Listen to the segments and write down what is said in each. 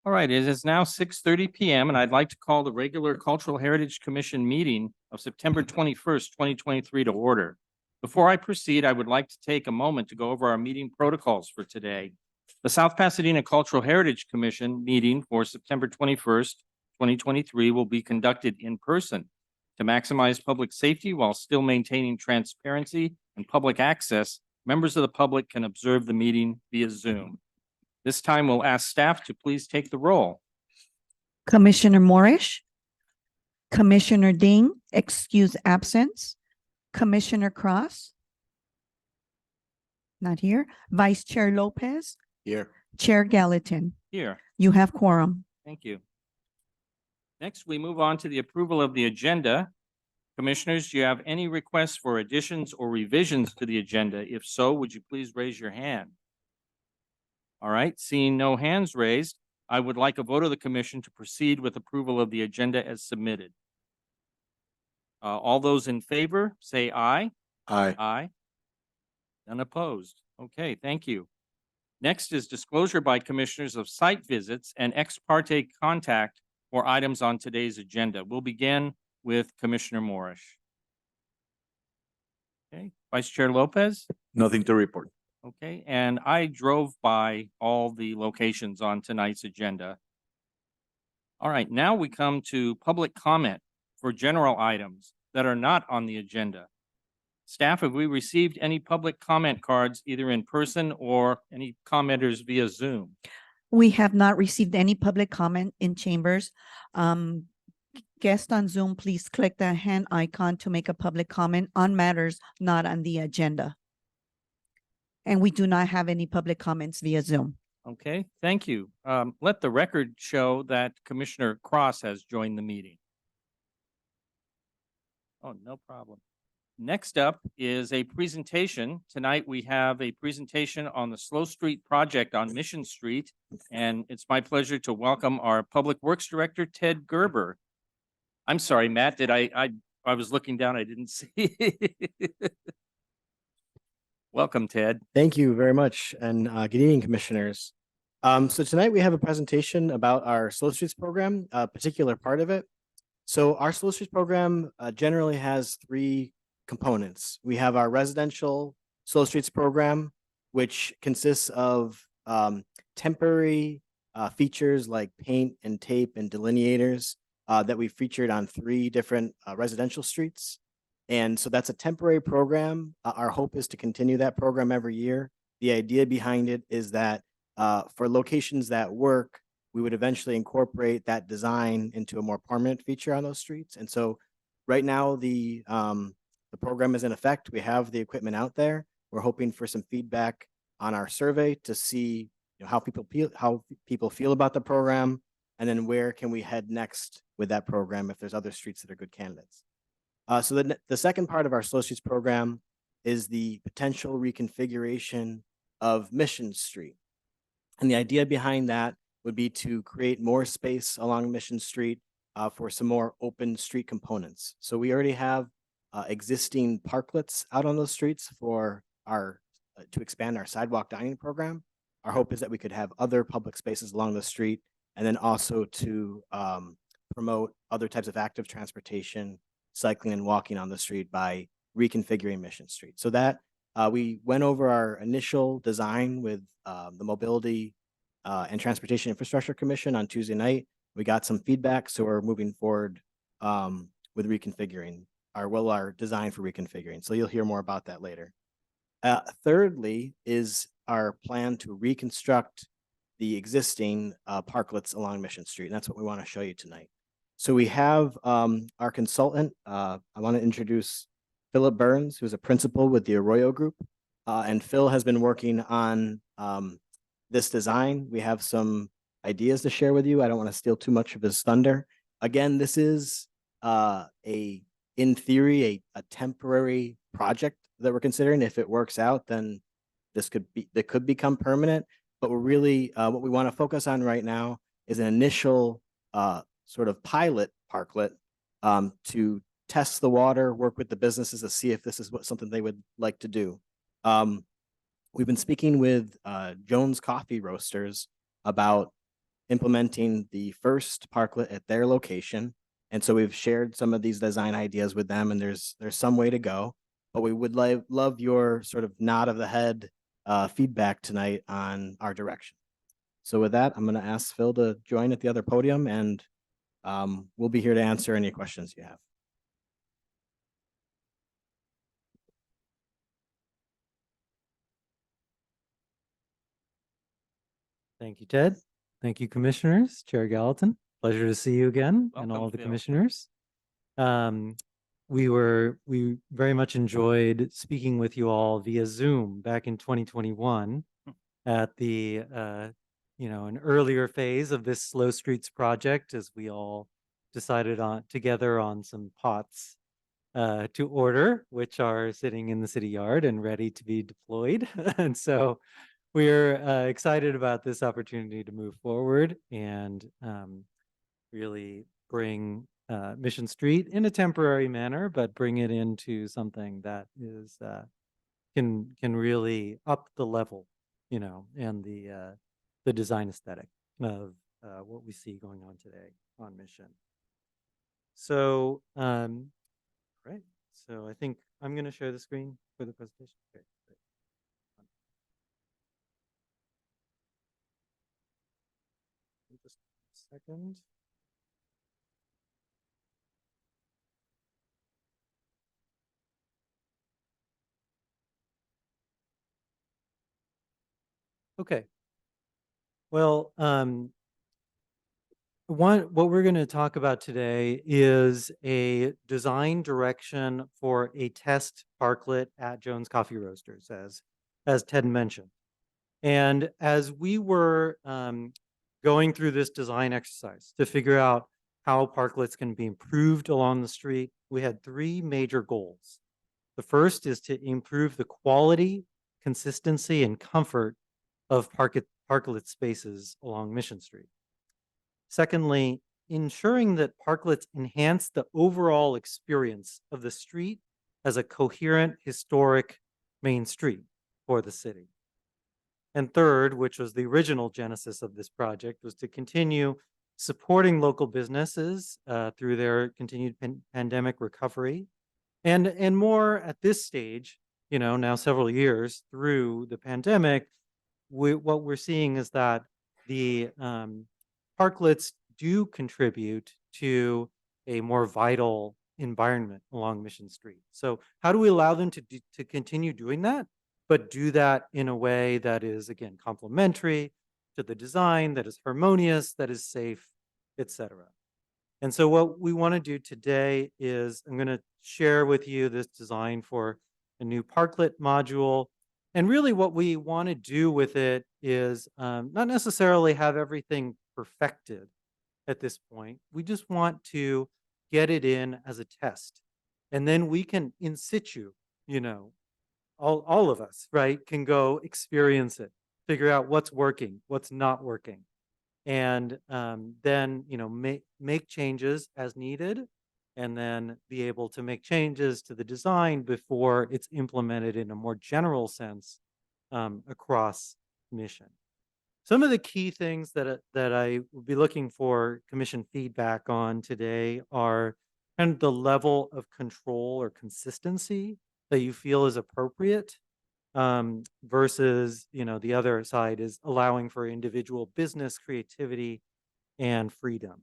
All right, it is now 6:30 p.m. and I'd like to call the regular Cultural Heritage Commission meeting of September 21st, 2023 to order. Before I proceed, I would like to take a moment to go over our meeting protocols for today. The South Pasadena Cultural Heritage Commission meeting for September 21st, 2023 will be conducted in person. To maximize public safety while still maintaining transparency and public access, members of the public can observe the meeting via Zoom. This time we'll ask staff to please take the roll. Commissioner Morris, Commissioner Ding, excuse absence. Commissioner Cross, not here. Vice Chair Lopez, Here. Chair Gallatin. Here, You have quorum. thank you. Next, we move on to the approval of the agenda. Commissioners, do you have any requests for additions or revisions to the agenda? If so, would you please raise your hand? All right, seeing no hands raised, I would like a vote of the commission to proceed with approval of the agenda as submitted. All those in favor, say aye. Aye. Aye. None opposed. Okay, thank you. Next is disclosure by commissioners of site visits and ex parte contact for items on today's agenda. We'll begin with Commissioner Morris. Okay, Vice Chair Lopez. Nothing to report. Okay, and I drove by all the locations on tonight's agenda. All right, now we come to public comment for general items that are not on the agenda. Staff, have we received any public comment cards either in person or any commenters via Zoom? We have not received any public comment in chambers. Guest on Zoom, please click the hand icon to make a public comment on matters not on the agenda. And we do not have any public comments via Zoom. Okay, thank you. Let the record show that Commissioner Cross has joined the meeting. Oh, no problem. Next up is a presentation. Tonight we have a presentation on the Slow Street project on Mission Street, and it's my pleasure to welcome our Public Works Director, Ted Gerber. I'm sorry, Matt, I was looking down, I didn't see. Welcome, Ted. Thank you very much, and good evening, commissioners. So tonight we have a presentation about our Slow Streets program, a particular part of it. So our Slow Streets program generally has three components. We have our residential Slow Streets program, which consists of temporary features like paint and tape and delineators that we featured on three different residential streets. And so that's a temporary program. Our hope is to continue that program every year. The idea behind it is that for locations that work, we would eventually incorporate that design into a more permanent feature on those streets. And so right now the program is in effect. We have the equipment out there. We're hoping for some feedback on our survey to see how people feel about the program, and then where can we head next with that program if there's other streets that are good candidates. So the second part of our Slow Streets program is the potential reconfiguration of Mission Street. And the idea behind that would be to create more space along Mission Street for some more open street components. So we already have existing parklets out on those streets for our to expand our sidewalk dining program. Our hope is that we could have other public spaces along the street, and then also to promote other types of active transportation, cycling and walking on the street by reconfiguring Mission Street. So that we went over our initial design with the Mobility and Transportation Infrastructure Commission on Tuesday night. We got some feedback, so we're moving forward with reconfiguring our design for reconfiguring. So you'll hear more about that later. Thirdly is our plan to reconstruct the existing parklets along Mission Street. And that's what we want to show you tonight. So we have our consultant. I want to introduce Philip Burns, who's a principal with the Arroyo Group. And Phil has been working on this design. We have some ideas to share with you. I don't want to steal too much of his thunder. Again, this is in theory, a temporary project that we're considering. If it works out, then that could become permanent. But we're really, what we want to focus on right now is an initial sort of pilot parklet to test the water, work with the businesses to see if this is something they would like to do. We've been speaking with Jones Coffee Roasters about implementing the first parklet at their location. And so we've shared some of these design ideas with them, and there's some way to go. But we would love your sort of nod of the head feedback tonight on our direction. So with that, I'm going to ask Phil to join at the other podium, and we'll be here to answer any questions you have. Thank you, Ted. Thank you, commissioners. Chair Gallatin, pleasure to see you again and all Welcome, the Phil. commissioners. We very much enjoyed speaking with you all via Zoom back in 2021 at the an earlier phase of this Slow Streets project, as we all decided on together on some pots to order, which are sitting in the city yard and ready to be deployed. And so we're excited about this opportunity to move forward and really bring Mission Street in a temporary manner, but bring it into something that is can really up the level, and the design aesthetic of what we see going on today on Mission. So, right. So I think I'm going to share the screen for the presentation. Okay, great. Just a second. Okay. Well, what we're going to talk about today is a design direction for a test parklet at Jones Coffee Roasters, as Ted mentioned. And as we were going through this design exercise to figure out how parklets can be improved along the street, we had three major goals. The first is to improve the quality, consistency, and comfort of parklet spaces along Mission Street. Secondly, ensuring that parklets enhance the overall experience of the street as a coherent, historic main street for the city. And third, which was the original genesis of this project, was to continue supporting local businesses through their continued pandemic recovery. And more at this stage, now several years through the pandemic, what we're seeing is that the parklets do contribute to a more vital environment along Mission Street. So how do we allow them to continue doing that, but do that in a way that is, again, complementary to the design, that is harmonious, that is safe, etc. And so what we want to do today is I'm going to share with you this design for a new parklet module. And really what we want to do with it is not necessarily have everything perfected at this point. We just want to get it in as a test. And then we can in situ, all of us, right, can go experience it, figure out what's working, what's not working. And then, make changes as needed, and then be able to make changes to the design before it's implemented in a more general sense across Mission. Some of the key things that I would be looking for commission feedback on today are kind of the level of control or consistency that you feel is appropriate versus, the other side is allowing for individual business creativity and freedom.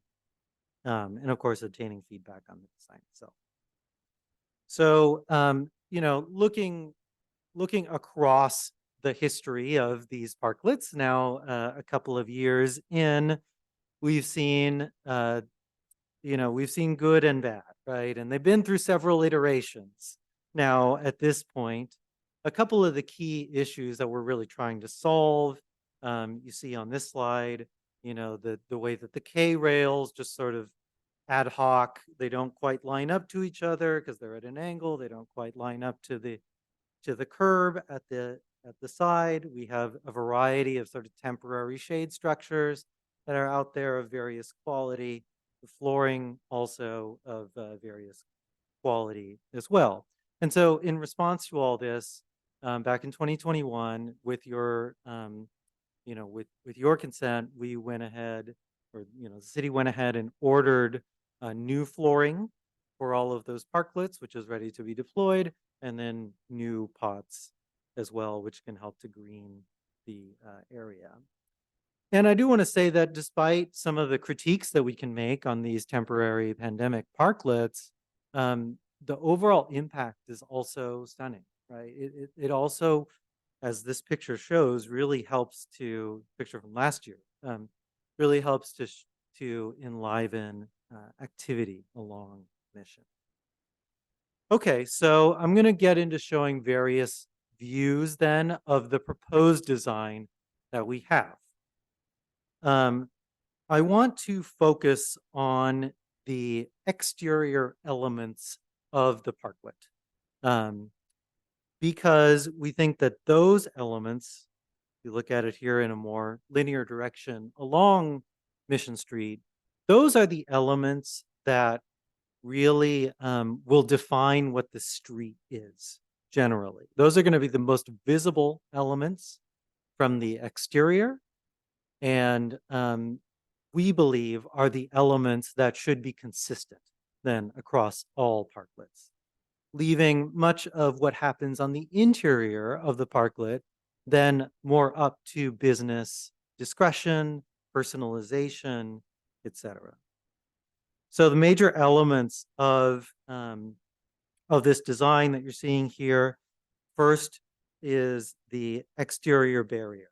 And of course, obtaining feedback on the design itself. So, looking across the history of these parklets now, a couple of years in, we've seen, we've seen good and bad, right? And they've been through several iterations. Now, at this point, a couple of the key issues that we're really trying to solve, you see on this slide, the way that the K rails just sort of ad hoc, they don't quite line up to each other because they're at an angle. They don't quite line up to the curb at the side. We have a variety of sort of temporary shade structures that are out there of various quality. The flooring also of various quality as well. And so in response to all this, back in 2021, with your with your consent, we went ahead, or, the city went ahead and ordered new flooring for all of those parklets, which is ready to be deployed, and then new pots as well, which can help to green the area. And I do want to say that despite some of the critiques that we can make on these temporary pandemic parklets, the overall impact is also stunning, right? It also, as this picture shows, really helps to, picture from last year, really helps to enliven activity along Mission. Okay, so I'm going to get into showing various views then of the proposed design that we have. I want to focus on the exterior elements of the parklet, because we think that those elements, if you look at it here in a more linear direction along Mission Street, those are the elements that really will define what the street is generally. Those are going to be the most visible elements from the exterior, and we believe are the elements that should be consistent then across all parklets, leaving much of what happens on the interior of the parklet then more up to business discretion, personalization, etc. So the major elements of this design that you're seeing here, first is the exterior barrier.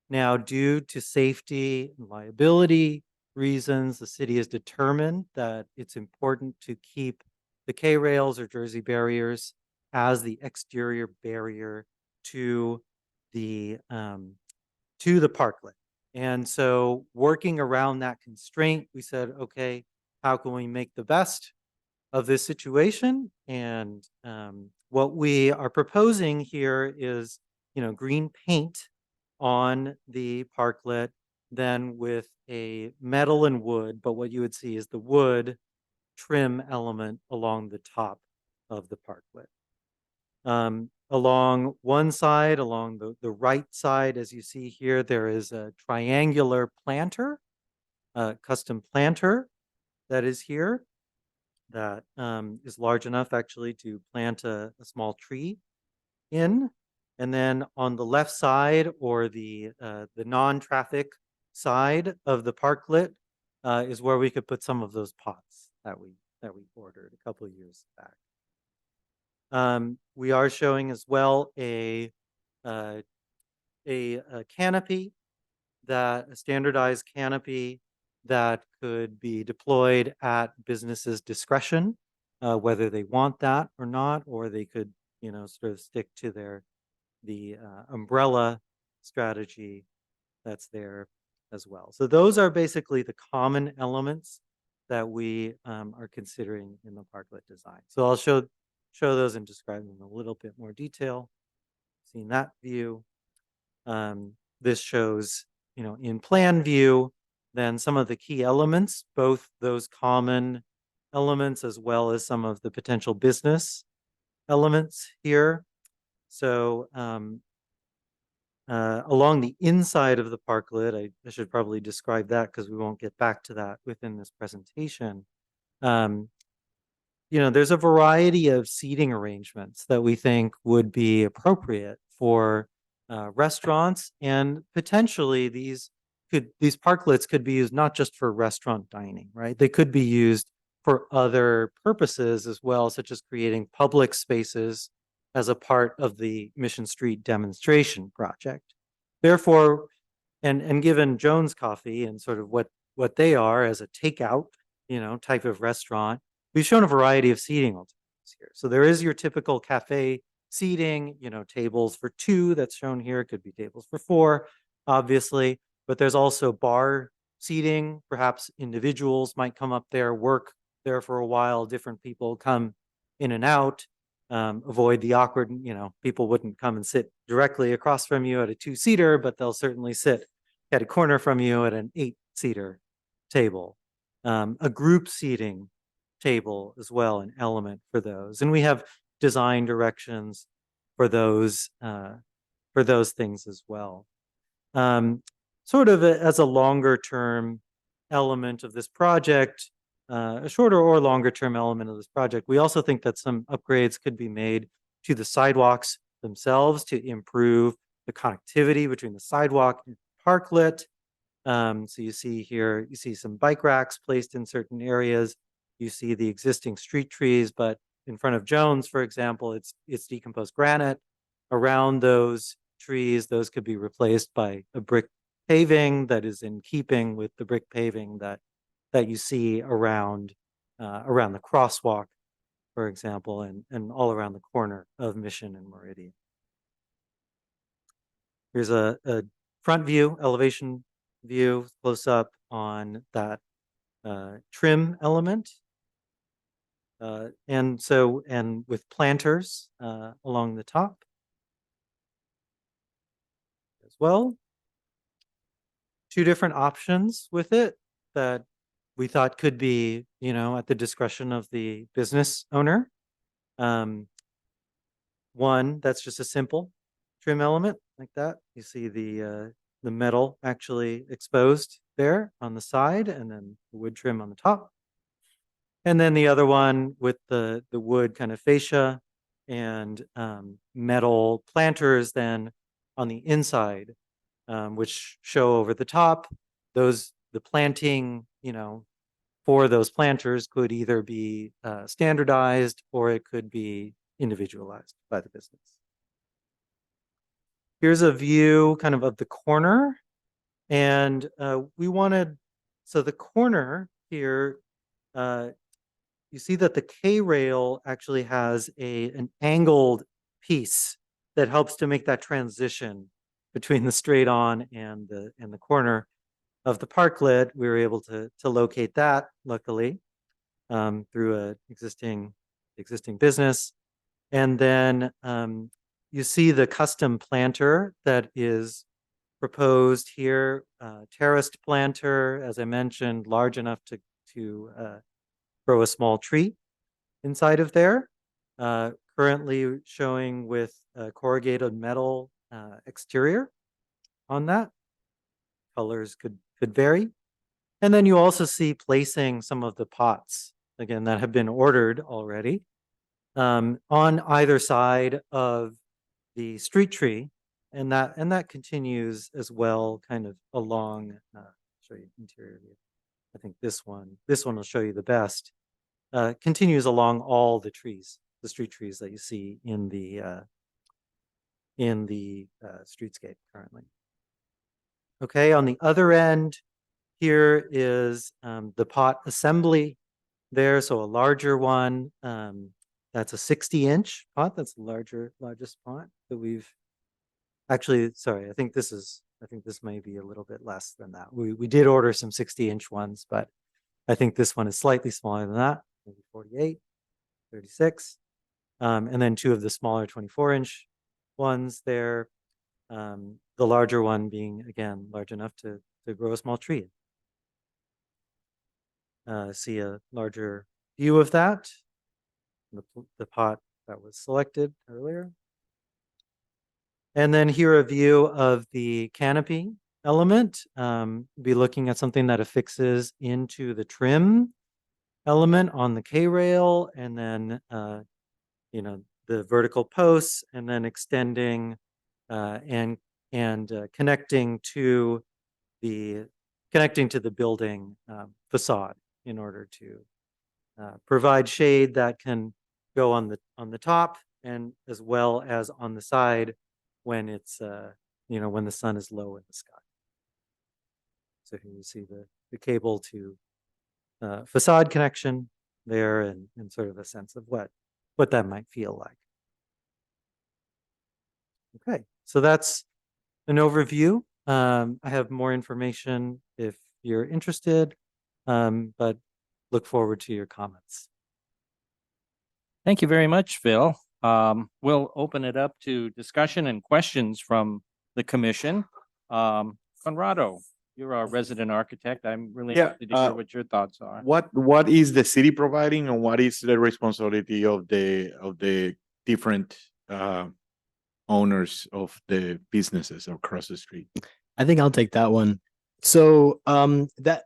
Now, due to safety and liability reasons, the city has determined that it's important to keep the K-rails or Jersey barriers as the exterior barrier to the parklet. And so working around that constraint, we said, okay, how can we make the best of this situation? And what we are proposing here is, green paint on the parklet, then with a metal and wood, but what you would see is the wood trim element along the top of the parklet. Along one side, along the right side, as you see here, there is a triangular planter, a custom planter that is here that is large enough actually to plant a small tree in. And then on the left side, or the non-traffic side of the parklet, is where we could put some of those pots that we ordered a couple of years back. We are showing as well a canopy, a standardized canopy that could be deployed at businesses' discretion, whether they want that or not, or they could, sort of stick to the umbrella strategy that's there as well. So those are basically the common elements that we are considering in the parklet design. So I'll show those and describe them in a little bit more detail. Seeing that view, this shows, in plan view, then some of the key elements, both those common elements as well as some of the potential business elements here. So along the inside of the parklet, I should probably describe that because we won't get back to that within this presentation. There's a variety of seating arrangements that we think would be appropriate for restaurants, and potentially these parklets could be used not just for restaurant dining, right? They could be used for other purposes as well, such as creating public spaces as a part of the Mission Street demonstration project. Therefore, and given Jones Coffee and sort of what they are as a takeout, type of restaurant, we've shown a variety of seating alternatives here. So there is your typical cafe seating, tables for 2 that's shown here. It could be tables for 4, obviously, but there's also bar seating. Perhaps individuals might come up there, work there for a while. Different people come in and out. Avoid the awkward, people wouldn't come and sit directly across from you at a 2-seater, but they'll certainly sit at a corner from you at an 8-seater table. A group seating table as well, an element for those. And we have design directions for those things as well. sort of as a longer term element of this project, a shorter or longer term element of this project. We also think that some upgrades could be made to the sidewalks themselves to improve the connectivity between the sidewalk and parklet. So you see here, you see some bike racks placed in certain areas. You see the existing street trees, but in front of Jones, for example, it's decomposed granite. Around those trees, those could be replaced by a brick paving that is in keeping with the brick paving that you see around the crosswalk, for example, and all around the corner of Mission and Meridian. Here's a front view, elevation view, close up on that trim element. And with planters along the top as well. Two different options with it that we thought could be, at the discretion of the business owner. One that's just a simple trim element like that. You see the metal actually exposed there on the side, and then the wood trim on the top. And then the other one with the wood kind of fascia and metal planters then on the inside, which show over the top. The planting, for those planters could either be standardized or it could be individualized by the business. Here's a view kind of the corner. And so the corner here, you see that the K-rail actually has an angled piece that helps to make that transition between the straight on and the corner of the parklet. We were able to locate that, luckily, through an existing business. And then you see the custom planter that is proposed here, terraced planter, as I mentioned, large enough to grow a small tree inside of there. Currently showing with corrugated metal exterior on that. Colors could vary. And then you also see placing some of the pots, again, that have been ordered already, on either side of the street tree. And that continues as well, kind of along, show you interior view. I think this one will show you the best. Continues along all the trees, the street trees that you see in the streetscape currently. Okay, on the other end, here is the pot assembly there. So a larger one, that's a 60-inch pot. That's the largest pot that we've actually, sorry, I think this may be a little bit less than that. We did order some 60-inch ones, but I think this one is slightly smaller than that, maybe 48, 36. And then two of the smaller 24-inch ones there. The larger one being, again, large enough to grow a small tree. See a larger view of that, the pot that was selected earlier. And then here a view of the canopy element. Be looking at something that affixes into the trim element on the K-rail, and then the vertical posts, and then extending and connecting to the building facade in order to provide shade that can go on the top and as well as on the side when it's when the sun is low in the sky. So here you see the cable to facade connection there, and sort of a sense of what that might feel like. Okay, so that's an overview. I have more information if you're interested, but look forward to your comments. Thank you very much, Phil. We'll open it up to discussion and questions from the commission. Conrado, you're our resident architect. I'm really interested to hear what your thoughts are. What is the city providing, and what is the responsibility of the different owners of the businesses across the street? I think I'll take that one. So that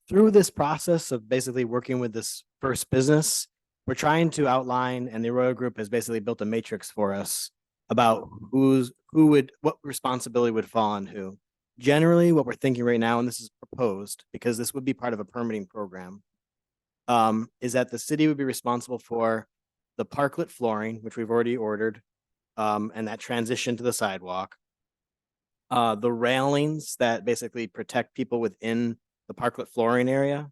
through this process of basically working with this first business, we're trying to outline, and the Arroyo Group has basically built a matrix for us about what responsibility would fall on who. Generally, what we're thinking right now, and this is proposed because this would be part of a permitting program, is that the city would be responsible for the parklet flooring, which we've already ordered, and that transition to the sidewalk. The railings that basically protect people within the parklet flooring area.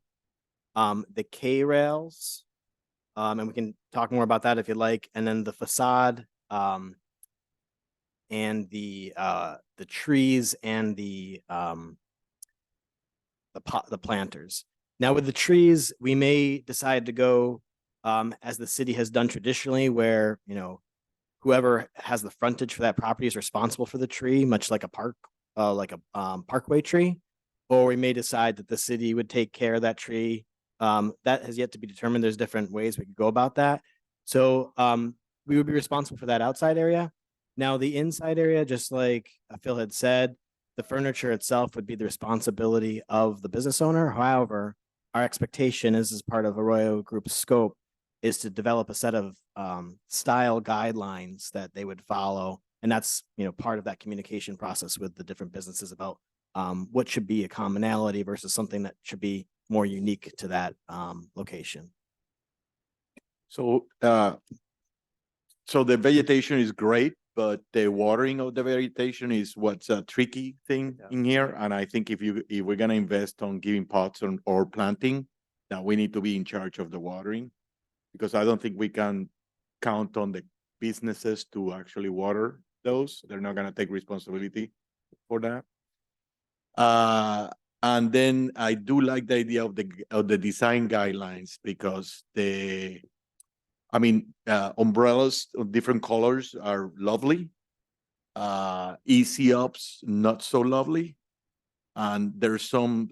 The K rails. And we can talk more about that if you like. And then the facade, and the trees and the planters. Now with the trees, we may decide to go as the city has done traditionally, where whoever has the frontage for that property is responsible for the tree, much like a park, like a parkway tree. Or we may decide that the city would take care of that tree. That has yet to be determined. There's different ways we could go about that. So we would be responsible for that outside area. Now the inside area, just like Phil had said, the furniture itself would be the responsibility of the business owner. However, our expectation is, as part of Arroyo Group's scope, is to develop a set of style guidelines that they would follow. And that's, part of that communication process with the different businesses about what should be a commonality versus something that should be more unique to that location. So, so the vegetation is great, but the watering of the vegetation is what's a tricky thing in here. And I think if we're gonna invest on giving pots or planting, that we need to be in charge of the watering, because I don't think we can count on the businesses to actually water those. They're not gonna take responsibility for that. And then I do like the idea of the design guidelines, because umbrellas of different colors are lovely. Easy ups, not so lovely. And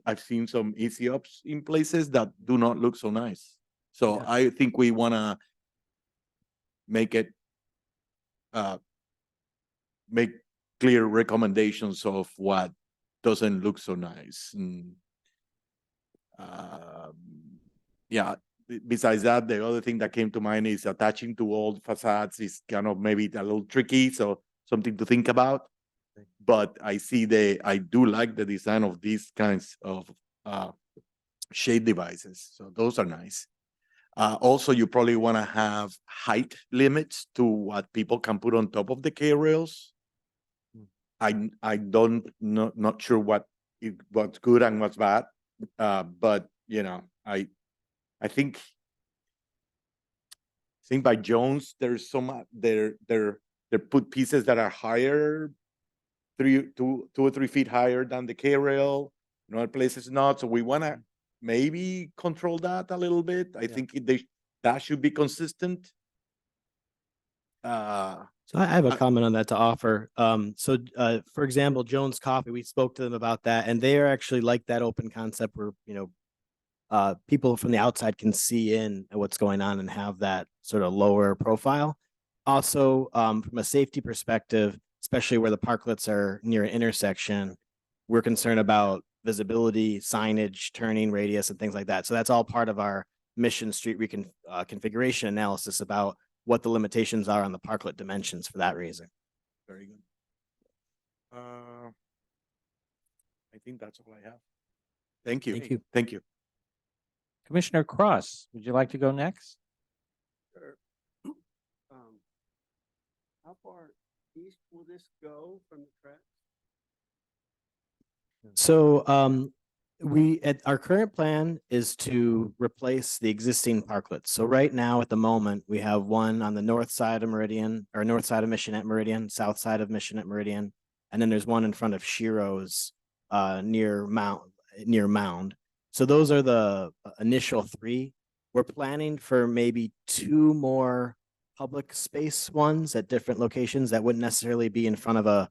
I've seen some easy ups in places that do not look so nice. So Yeah. I think we wanna make clear recommendations of what doesn't look so nice. And, yeah. Besides that, the other thing that came to mind is attaching to old facades is kind of maybe a little tricky, so something to think about. But I do like the design of these kinds of shade devices. So those are nice. Also, you probably want to have height limits to what people can put on top of the K rails. Not sure what's good and what's bad. But I think by Jones, there's they put pieces that are higher, 2 or 3 feet higher than the K rail. In other places not. So we want to maybe control that a little bit. I think that should be consistent. So I have a comment on that to offer. For example, Jones Coffee, we spoke to them about that, and they are actually like that open concept where, people from the outside can see in what's going on and have that sort of lower profile. Also, from a safety perspective, especially where the parklets are near an intersection, we're concerned about visibility, signage, turning radius, and things like that. So that's all part of our Mission Street configuration analysis about what the limitations are on the parklet dimensions for that reason. Very good. I think that's all I have. Thank you. Thank you. Thank you. Commissioner Cross, would you like to go next? How far east will this go from the tracks? So our current plan is to replace the existing parklets. So right now, at the moment, we have one on the north side of Meridian, or north side of Mission at Meridian, south side of Mission at Meridian, and then there's one in front of Shiro's near Mound. So those are the initial 3. We're planning for maybe 2 more public space ones at different locations that wouldn't necessarily be in front of a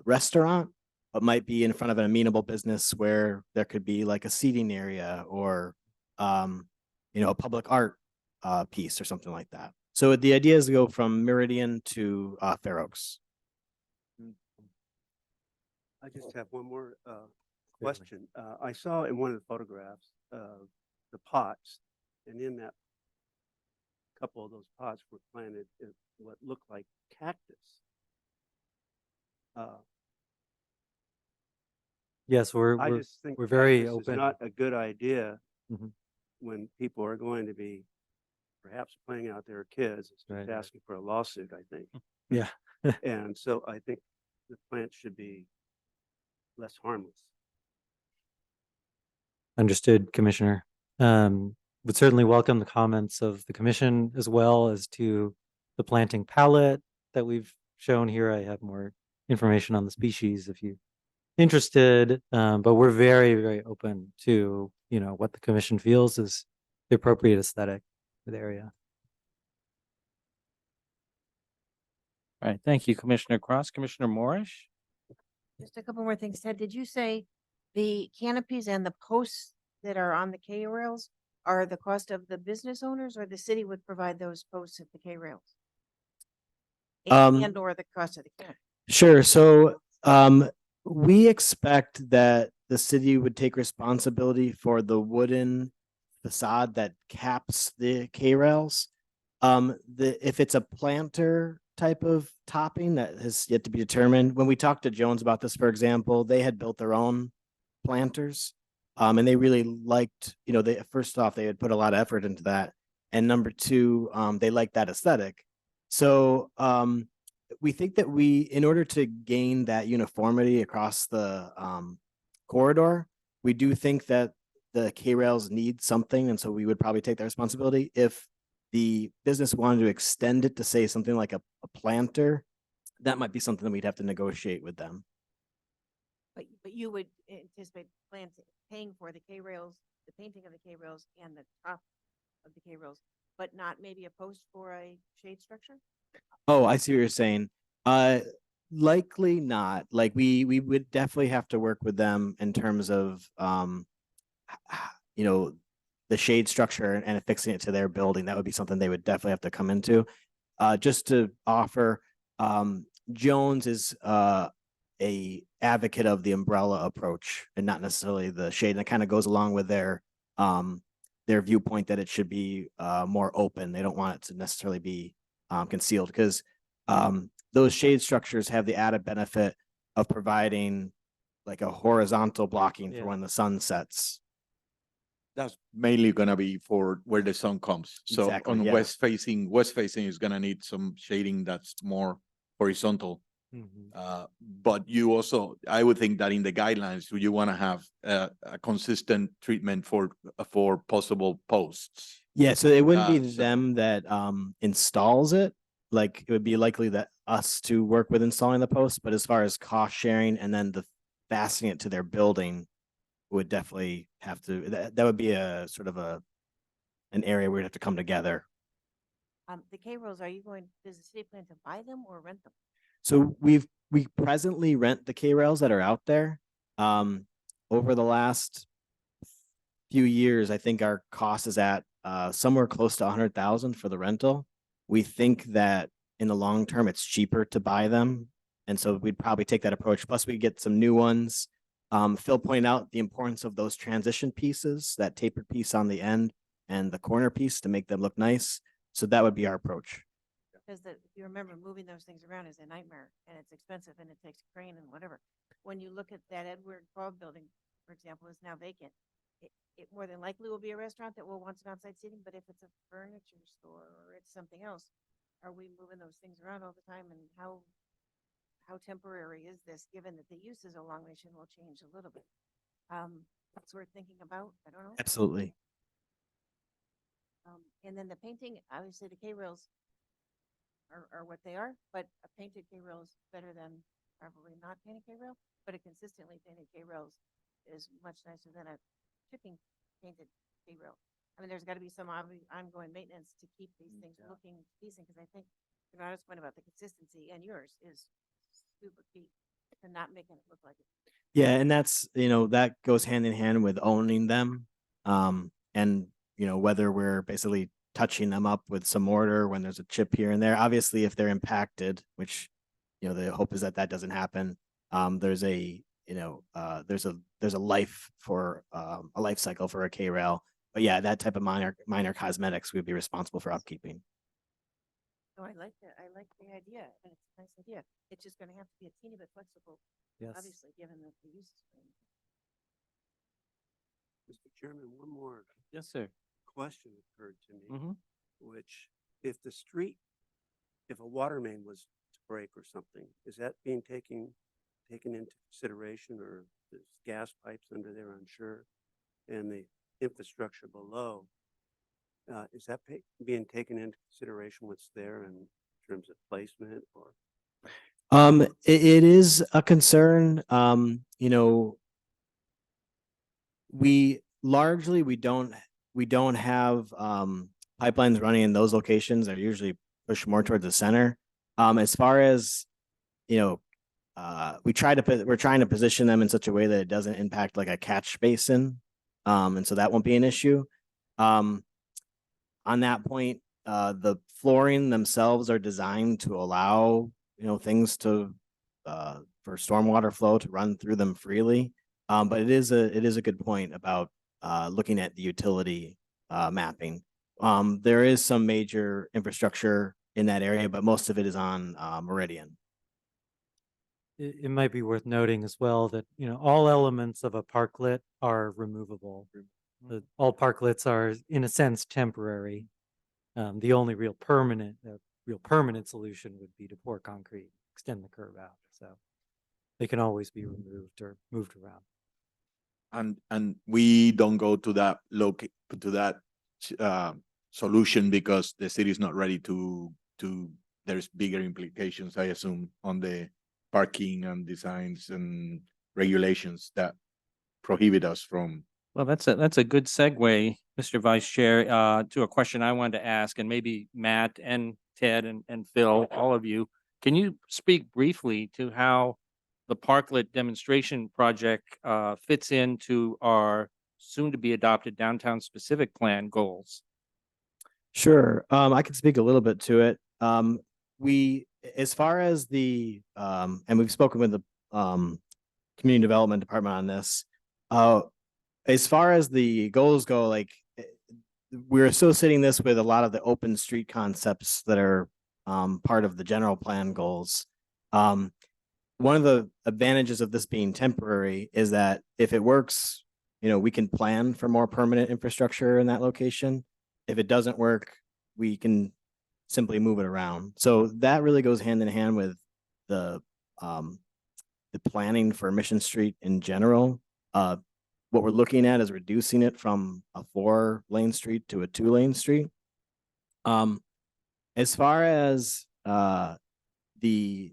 restaurant, but might be in front of an amenable business where there could be like a seating area or, a public art piece or something like that. So the idea is to go from Meridian to Fair Oaks. I just have one more question. I saw in one of the photographs the pots, and in that couple of those pots were planted in what looked like cactus. Yes, I just think we're very cactus is open. not a good idea Mhm. when people are going to be perhaps playing out their kids and Right, just right. asking for a lawsuit, I think. Yeah. And so I think the plant should be less harmless. Understood, Commissioner. Would certainly welcome the comments of the commission as well as to the planting palette that we've shown here. I have more information on the species if you're interested, but we're very, very open to, what the commission feels is the appropriate aesthetic for the area. All right, thank you, Commissioner Cross. Commissioner Morris? Just a couple more things. Ted, did you say the canopies and the posts that are on the K rails are the cost of the business owners, or the city would provide those posts at the K rails? Um, And or the cost of the canopy? Sure. So we expect that the city would take responsibility for the wooden facade that caps the K rails. If it's a planter type of topping that has yet to be determined. When we talked to Jones about this, for example, they had built their own planters. And they really liked, they first off, they had put a lot of effort into that. And number two, they liked that aesthetic. So we think that in order to gain that uniformity across the corridor, we do think that the K rails need something. And so we would probably take that responsibility. If the business wanted to extend it to say something like a planter, that might be something that we'd have to negotiate with them. But you would anticipate paying for the K rails, the painting of the K rails and the top of the K rails, but not maybe a post for a shade structure? Oh, I see what you're saying. Likely not. Like we would definitely have to work with them in terms of the shade structure and affixing it to their building. That would be something they would definitely have to come into. Just to offer, Jones is a advocate of the umbrella approach and not necessarily the shade. And it kind of goes along with their viewpoint that it should be more open. They don't want it to necessarily be concealed because those shade structures have the added benefit of providing like a horizontal blocking Yeah. for when the sun sets. That's mainly gonna be for where the sun comes. So Exactly, on yeah. west facing is gonna need some shading that's more horizontal. But you also, I would think that in the guidelines, you want to have a consistent treatment for possible posts. Yeah, so it wouldn't be So- them that installs it. Like it would be likely that us to work with installing the post, but as far as cost sharing and then the fastening it to their building would definitely have to, that would be a sort of an area where we'd have to come together. The K rails, does the city plan to buy them or rent them? So we presently rent the K rails that are out there. Over the last few years, I think our cost is at somewhere close to 100,000 for the rental. We think that in the long term, it's cheaper to buy them. And so we'd probably take that approach. Plus we get some new ones. Phil pointed out the importance of those transition pieces, that tapered piece on the end and the corner piece to make them look nice. So that would be our approach. Because if you remember, moving those things around is a nightmare and it's expensive and it takes a crane and whatever. When you look at that Edward Cobb building, for example, is now vacant. It more than likely will be a restaurant that will want some outside seating, but if it's a furniture store or it's something else, are we moving those things around all the time? And how temporary is this, given that the uses along Mission will change a little bit? That's worth thinking about. I don't know. Absolutely. And then the painting, obviously the K rails are what they are, but a painted K rail is better than probably not painted K rail, but a consistently painted K rails is much nicer than a chipping painted K rail. I mean, there's got to be some ongoing maintenance to keep these things looking decent, because I think Bernardo's point about the consistency and yours is super key to not making it look like it. Yeah, and that's, that goes hand in hand with owning them. And, whether we're basically touching them up with some mortar when there's a chip here and there. Obviously, if they're impacted, which, the hope is that doesn't happen, there's a there's a life for, a life cycle for a K-rail. But yeah, that type of minor cosmetics we'd be responsible for upkeeping. No, I like that. I like the idea, and it's a nice idea. It's just gonna have to be a teeny bit flexible, Yes. obviously, given that the use is. Mr. Chairman, one more Yes, sir. question occurred to me, Mhm. which if a water main was to break or something, is that being taken into consideration, or there's gas pipes under there, I'm sure, and the infrastructure below, is that being taken into consideration what's there in terms of placement or? It is a concern. We largely, we don't have, pipelines running in those locations. They're usually pushed more towards the center. As far as, we're trying to position them in such a way that it doesn't impact like a catch basin. And so that won't be an issue. On that point, the flooring themselves are designed to allow, things to, for stormwater flow to run through them freely. But it is a good point about, looking at the utility, mapping. There is some major infrastructure in that area, but most of it is on, Meridian. It might be worth noting as well that, all elements of a parklet are removable. All parklets are, in a sense, temporary. The only real permanent solution would be to pour concrete, extend the curb out. So they can always be removed or moved around. And we don't go to that solution because the city is not ready to there's bigger implications, I assume, on the parking and designs and regulations that prohibit us from. Well, that's a good segue, Mr. Vice Chair, to a question I wanted to ask, and maybe Matt and Ted and Phil, all of you. Can you speak briefly to how the Parklet demonstration project fits into our soon-to-be adopted downtown specific plan goals? Sure. I can speak a little bit to it. As far as the, and we've spoken with the, community development department on this. As far as the goals go, like, we're associating this with a lot of the open street concepts that are, part of the general plan goals. One of the advantages of this being temporary is that if it works, we can plan for more permanent infrastructure in that location. If it doesn't work, we can simply move it around. So that really goes hand in hand with the planning for Mission Street in general. What we're looking at is reducing it from a 4-lane street to a 2-lane street. As far as the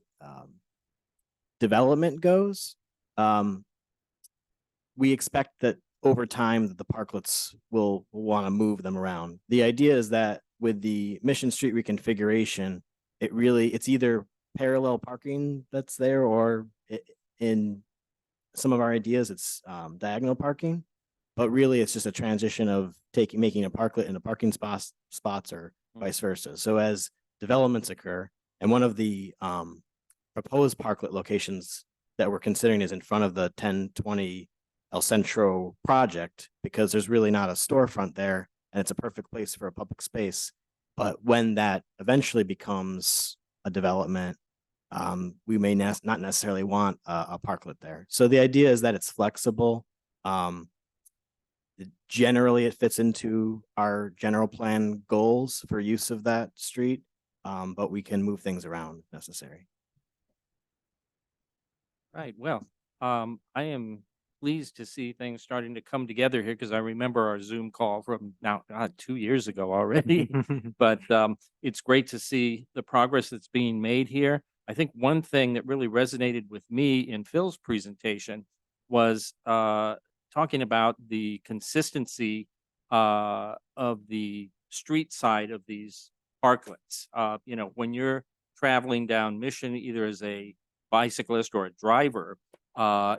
development goes, we expect that over time that the parklets will want to move them around. The idea is that with the Mission Street reconfiguration, it's either parallel parking that's there, or in some of our ideas, it's diagonal parking. But really, it's just a transition of making a parklet into parking spots or vice versa. So as developments occur, and one of the proposed parklet locations that we're considering is in front of the 1020 El Centro project, because there's really not a storefront there, and it's a perfect place for a public space. But when that eventually becomes a development, we may not necessarily want a parklet there. So the idea is that it's flexible. Generally, it fits into our general plan goals for use of that street, but we can move things around if necessary. Right. Well, I am pleased to see things starting to come together here, because I remember our Zoom call from now 2 years ago already. But it's great to see the progress that's being made here. I think one thing that really resonated with me in Phil's presentation was talking about the consistency of the street side of these parklets. When you're traveling down Mission, either as a bicyclist or a driver,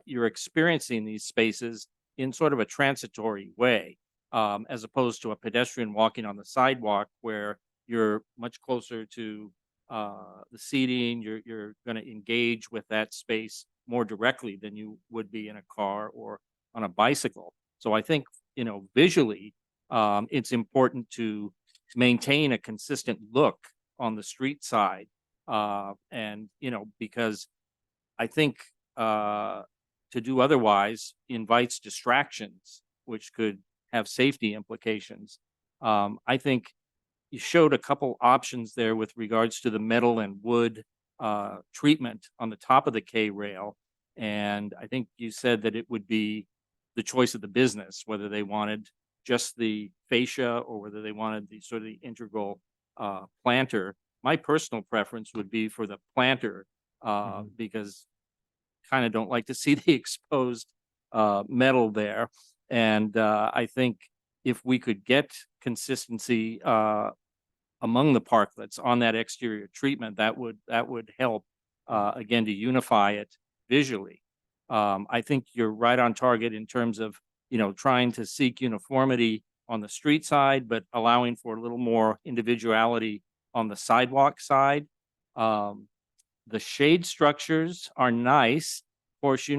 you're experiencing these spaces in sort of a transitory way, as opposed to a pedestrian walking on the sidewalk where you're much closer to the seating. You're going to engage with that space more directly than you would be in a car or on a bicycle. So I think, visually, it's important to maintain a consistent look on the street side. And, because I think, to do otherwise invites distractions, which could have safety implications. I think you showed a couple options there with regards to the metal and wood treatment on the top of the K rail. And I think you said that it would be the choice of the business, whether they wanted just the fascia or whether they wanted the sort of the integral planter. My personal preference would be for the planter because kind of don't like to see the exposed metal there. And I think if we could get consistency among the parklets on that exterior treatment, that would help again to unify it visually. I think you're right on target in terms of trying to seek uniformity on the street side, but allowing for a little more individuality on the sidewalk side. The shade structures are nice. Of course,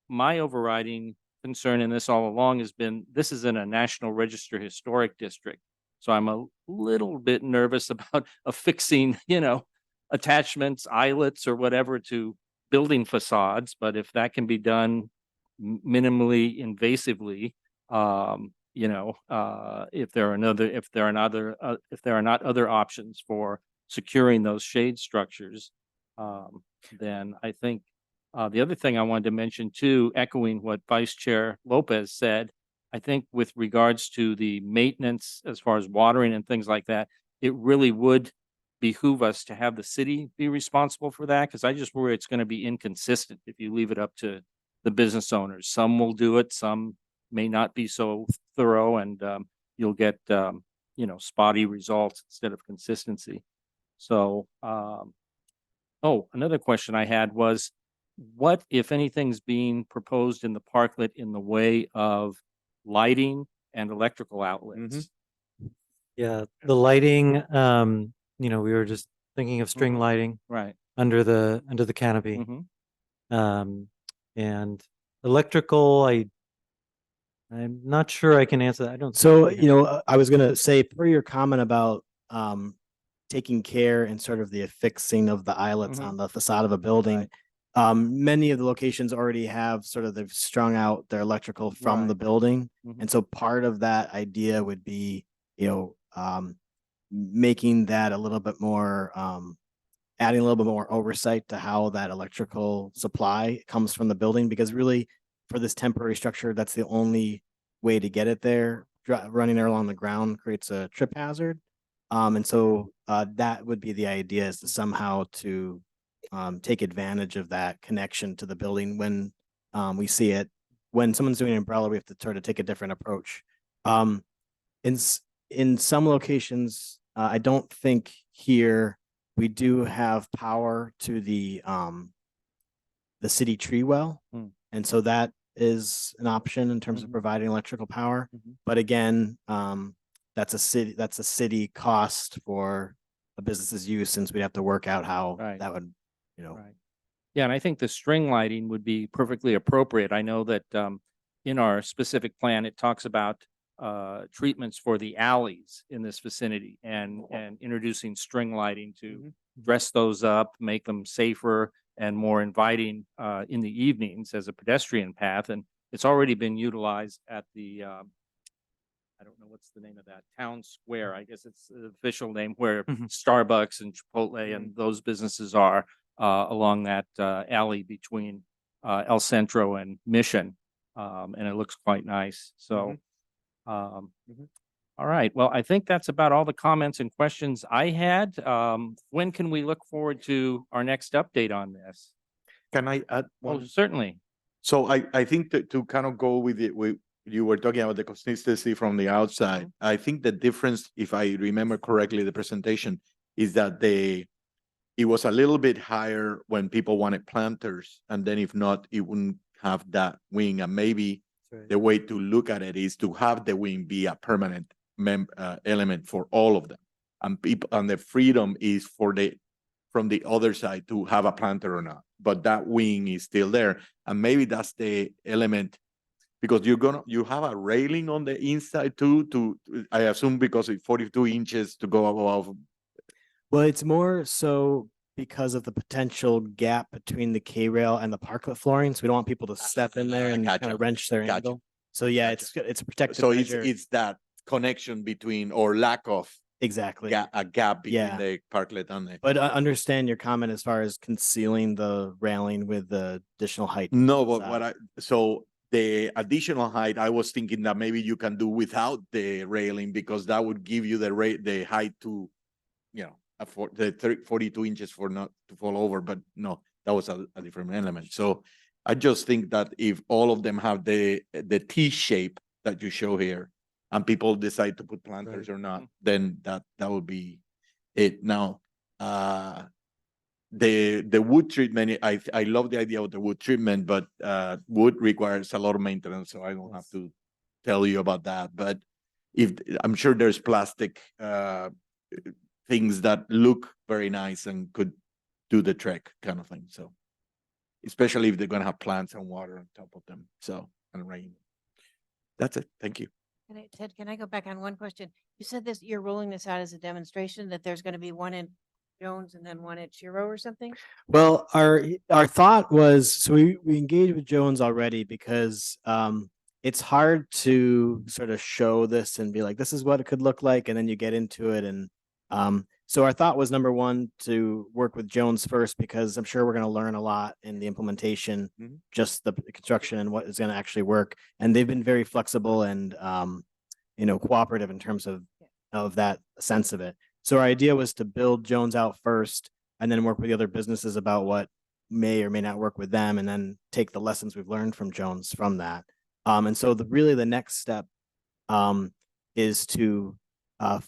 my overriding concern in this all along has been this is in a National Register Historic District. So I'm a little bit nervous about affixing, attachments, eyelets or whatever to building facades. But if that can be done minimally invasively, if there are not other options for securing those shade structures, then I think the other thing I wanted to mention too, echoing what Vice Chair Lopez said, I think with regards to the maintenance as far as watering and things like that, it really would behoove us to have the city be responsible for that, because I just worry it's going to be inconsistent if you leave it up to the business owners. Some will do it, some may not be so thorough, and you'll get spotty results instead of consistency. So another question I had was, what, if anything's being proposed in the parklet in the way of lighting and electrical outlets? Yeah, the lighting, we were just thinking of string lighting Right. under the canopy. Mhm. And electrical, I'm not sure I can answer that. I don't. So, think we have- I was gonna say, per your comment about taking care and sort of the affixing of the eyelets Mhm. on the facade of a building. Many of the locations already have sort of they've strung out their electrical from the Right. building. Mhm. And so part of that idea would be, making that a little bit more, adding a little bit more oversight to how that electrical supply comes from the building, because really for this temporary structure, that's the only way to get it there. Running it along the ground creates a trip hazard. And so that would be the idea, is to somehow to take advantage of that connection to the building when we see it. When someone's doing an umbrella, we have to sort of take a different approach. In some locations, I don't think here we do have power to the city tree well. And so that is an option in terms of Mhm. providing electrical power. Mhm. But again, that's a city cost for a business's use, since we'd have to work out how Right. that would, Right. Yeah, and I think the string lighting would be perfectly appropriate. I know that in our specific plan, it talks about treatments for the alleys in this vicinity and introducing string lighting to dress those up, make them safer and more inviting in the evenings as a pedestrian path. And it's already been utilized at the I don't know what's the name of that town square. I guess it's the official name where Starbucks and Chipotle and those businesses are along that alley between El Centro and Mission. And it looks quite nice. So, all right. Well, I think that's about all the comments and questions I had. When can we look forward to our next update on this? Can I add Oh, one? certainly. So I think that to kind of go with it, you were talking about the consistency from the outside. I think the difference, if I remember correctly, the presentation is that it was a little bit higher when people wanted planters, and then if not, it wouldn't have that wing. And maybe the way to look at it is to have the wing be a permanent element for all of them, and people, and the freedom is for the from the other side to have a planter or not. But that wing is still there. And maybe that's the element, because you have a railing on the inside too, I assume because it's 42 inches to go above. Well, it's more so because of the potential gap between the K-rail and the parklet flooring. So we don't want people to step in there and kind Gotcha. of wrench their Gotcha. angle. So yeah, Gotcha. it's a protective So measure. it's that connection between, or lack of Exactly. a gap between Yeah. the parklet and the. But I understand your comment as far as concealing the railing with the additional height. No, but facade. so the additional height, I was thinking that maybe you can do without the railing, because that would give you the height to, for the 42 inches for not to fall over, but no, that was a different element. So I just think that if all of them have the T shape that you show here, and people decide to put planters or not, then that would be it. Now, the wood treatment, I love the idea of the wood treatment, but wood requires a lot of maintenance, so I don't have to tell you about that. But I'm sure there's plastic things that look very nice and could do the trick, kind of thing. So especially if they're gonna have plants and water on top of them, so, and rain. That's it. Thank you. Ted, can I go back on one question? You said this, you're rolling this out as a demonstration, that there's gonna be one in Jones and then one at Shiro or something? Well, our thought was, so we engaged with Jones already because it's hard to sort of show this and be like, this is what it could look like, and then you get into it. And so our thought was, number one, to work with Jones first, because I'm sure we're going to learn a lot in the implementation, just the construction and what is going to actually work. And they've been very flexible and cooperative in terms of that sense of it. So our idea was to build Jones out first and then work with the other businesses about what may or may not work with them, and then take the lessons we've learned from Jones from that. And so really the next step is to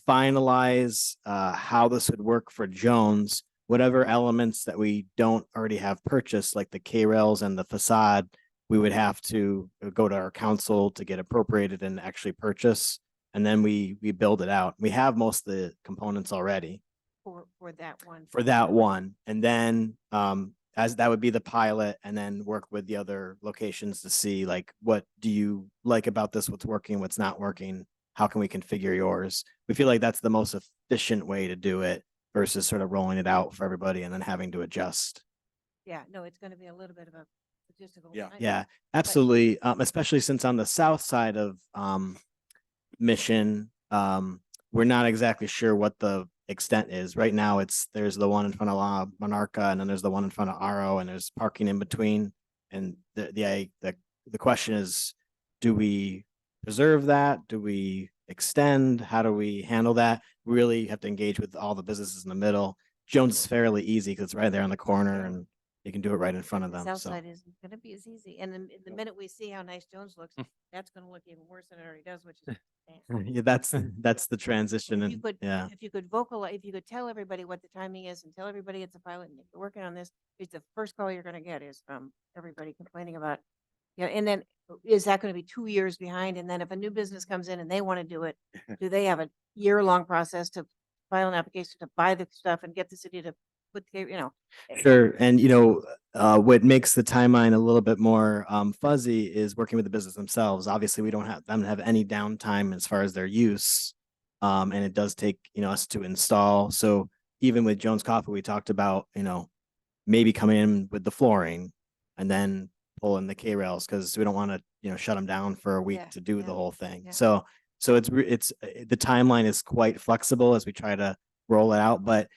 finalize how this would work for Jones. Whatever elements that we don't already have purchased, like the K-rails and the facade, we would have to go to our council to get appropriated and actually purchase. And then we build it out. We have most of the components already For that one. for that one. And then as that would be the pilot, and then work with the other locations to see, like, what do you like about this? What's working, what's not working? How can we configure yours? We feel like that's the most efficient way to do it versus sort of rolling it out for everybody and then having to adjust. Yeah, no, it's gonna be a little bit of a logistical. Yeah. nightmare. Yeah, absolutely. Especially since on the south side of Mission, we're not exactly sure what the extent is. Right now, there's the one in front of La Monarca, and then there's the one in front of Aro, and there's parking in between. And the question is, do we preserve that? Do we extend? How do we handle that? We really have to engage with all the businesses in the middle. Jones is fairly easy because it's right there on the corner, and you can do it right in front of The them. south So side isn't gonna be as easy. And the minute we see how nice Jones looks, that's gonna look even worse than it already does, which is. yeah, that's the transition. If you And could, yeah, if you could vocalize, if you could tell everybody what the timing is and tell everybody it's a pilot and you're working on this, it's the first call you're gonna get is from everybody complaining about. Yeah, and then is that gonna be 2 years behind? And then if a new business comes in and they want to do it, do they have a year-long process to file an application to buy the stuff and get the city to put, sure. And what makes the timeline a little bit more fuzzy is working with the business themselves. Obviously, we don't have them have any downtime as far as their use. And it does take, us to install. So even with Jones Coffee, we talked about, maybe coming in with the flooring and then pull in the K-rails, because we don't want to, shut them down for a week Yeah, to do yeah, the whole thing. yeah. So the timeline is quite flexible as we try to roll it out, but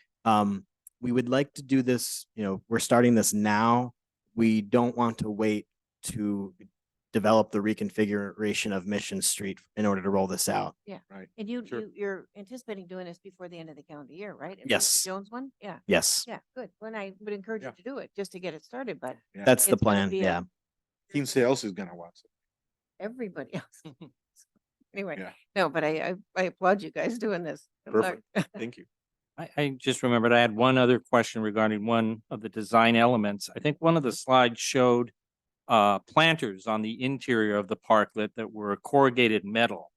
we would like to do this, we're starting this now. We don't want to wait to develop the reconfiguration of Mission Street in order to roll this out. Right. And Sure. you're anticipating doing this before the end of the calendar year, right? If it's the Yes. Jones one? Yeah, Yes, yeah, good. Well, I would encourage you Yeah. to do it just to get it started, but Yeah. that's the it's gonna plan. be a- Yeah. Team sales is gonna watch it. everybody else. Anyway, Yeah. no, but I applaud you guys doing this. Good luck. Perfect. Thank you. I just remembered I had one other question regarding one of the design elements. I think one of the slides showed planters on the interior of the parklet that were corrugated metal.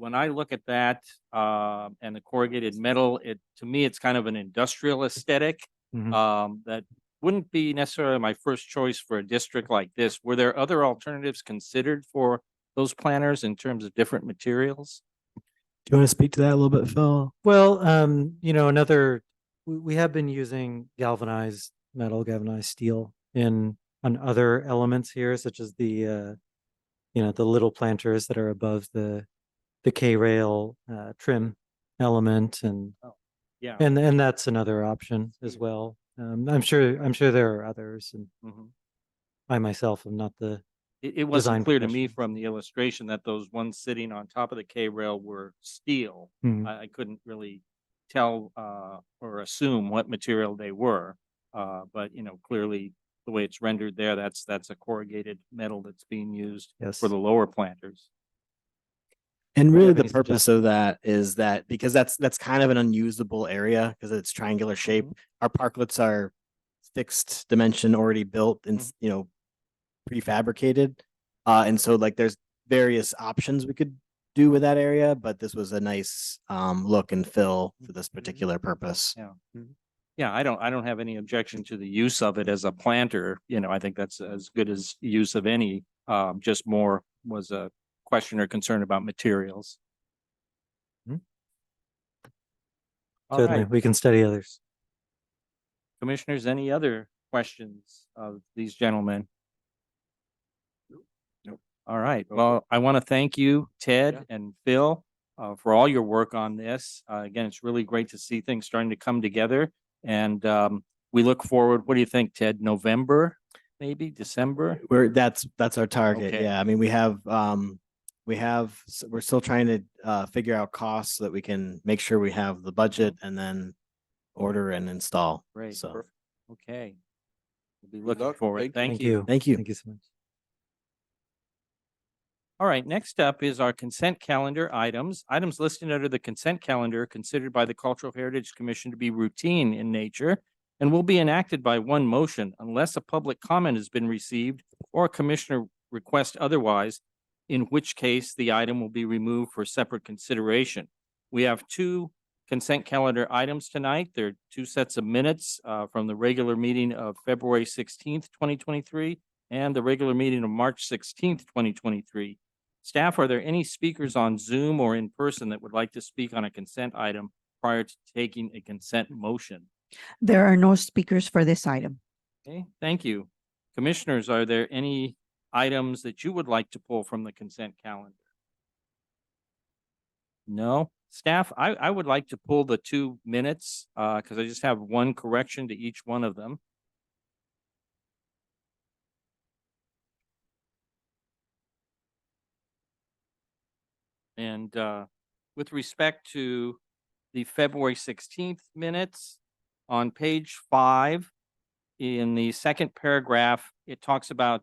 when I look at that, and the corrugated metal, to me, it's kind of an industrial aesthetic. Mhm. That wouldn't be necessarily my first choice for a district like this. Were there other alternatives considered for those planters in terms of different materials? Do you want to speak to that a little bit, Phil? Well, we have been using galvanized metal, galvanized steel on other elements here, such as the little planters that are above the K-rail, trim element Yeah. and that's another option as well. I'm sure there are others, and Mhm. I myself am not the It design wasn't clear to me professional. from the illustration that those ones sitting on top of the K-rail were steel. Mhm. I couldn't really tell, or assume what material they were. But clearly the way it's rendered there, that's a corrugated metal that's being used Yes. for the lower planters. And Do you really have the any purpose of that is that because that's kind of an unusable area because it's triangular shape. Our parklets are fixed dimension already built and, prefabricated. And so like there's various options we could do with that area, but this was a nice look and fill for this particular purpose. Yeah. Yeah, I don't have any objection to the use of it as a planter. I think that's as good as use of any. Just more was a question or concern about materials. Mhm. All Certainly, right, we can study others. commissioners, any other questions of these gentlemen? Nope. All right, well, I want to thank you, Ted and Phil, for all your work on this. Again, it's really great to see things starting to come together. And we look forward, what do you think, Ted? November, maybe December? That's our target. Okay. Yeah. I mean, we're still trying to figure out costs so that we can make sure we have the budget and then order and install. Great. So Okay. We'll be Good looking luck. forward. Thank Thank you. thank you. Thank you so much. All right, next up is our consent calendar items. Items listed under the consent calendar considered by the Cultural Heritage Commission to be routine in nature and will be enacted by one motion unless a public comment has been received or a commissioner requests otherwise, in which case the item will be removed for separate consideration. We have two consent calendar items tonight. There are two sets of minutes from the regular meeting of February 16th, 2023, and the regular meeting of March 16th, 2023. Staff, are there any speakers on Zoom or in person that would like to speak on a consent item prior to taking a consent motion? There are no speakers for this item. Okay, thank you. Commissioners, are there any items that you would like to pull from the consent calendar? No? Staff, I would like to pull the 2 minutes, because I just have one correction to each one of them. And with respect to the February 16th minutes, on page 5, in the second paragraph, it talks about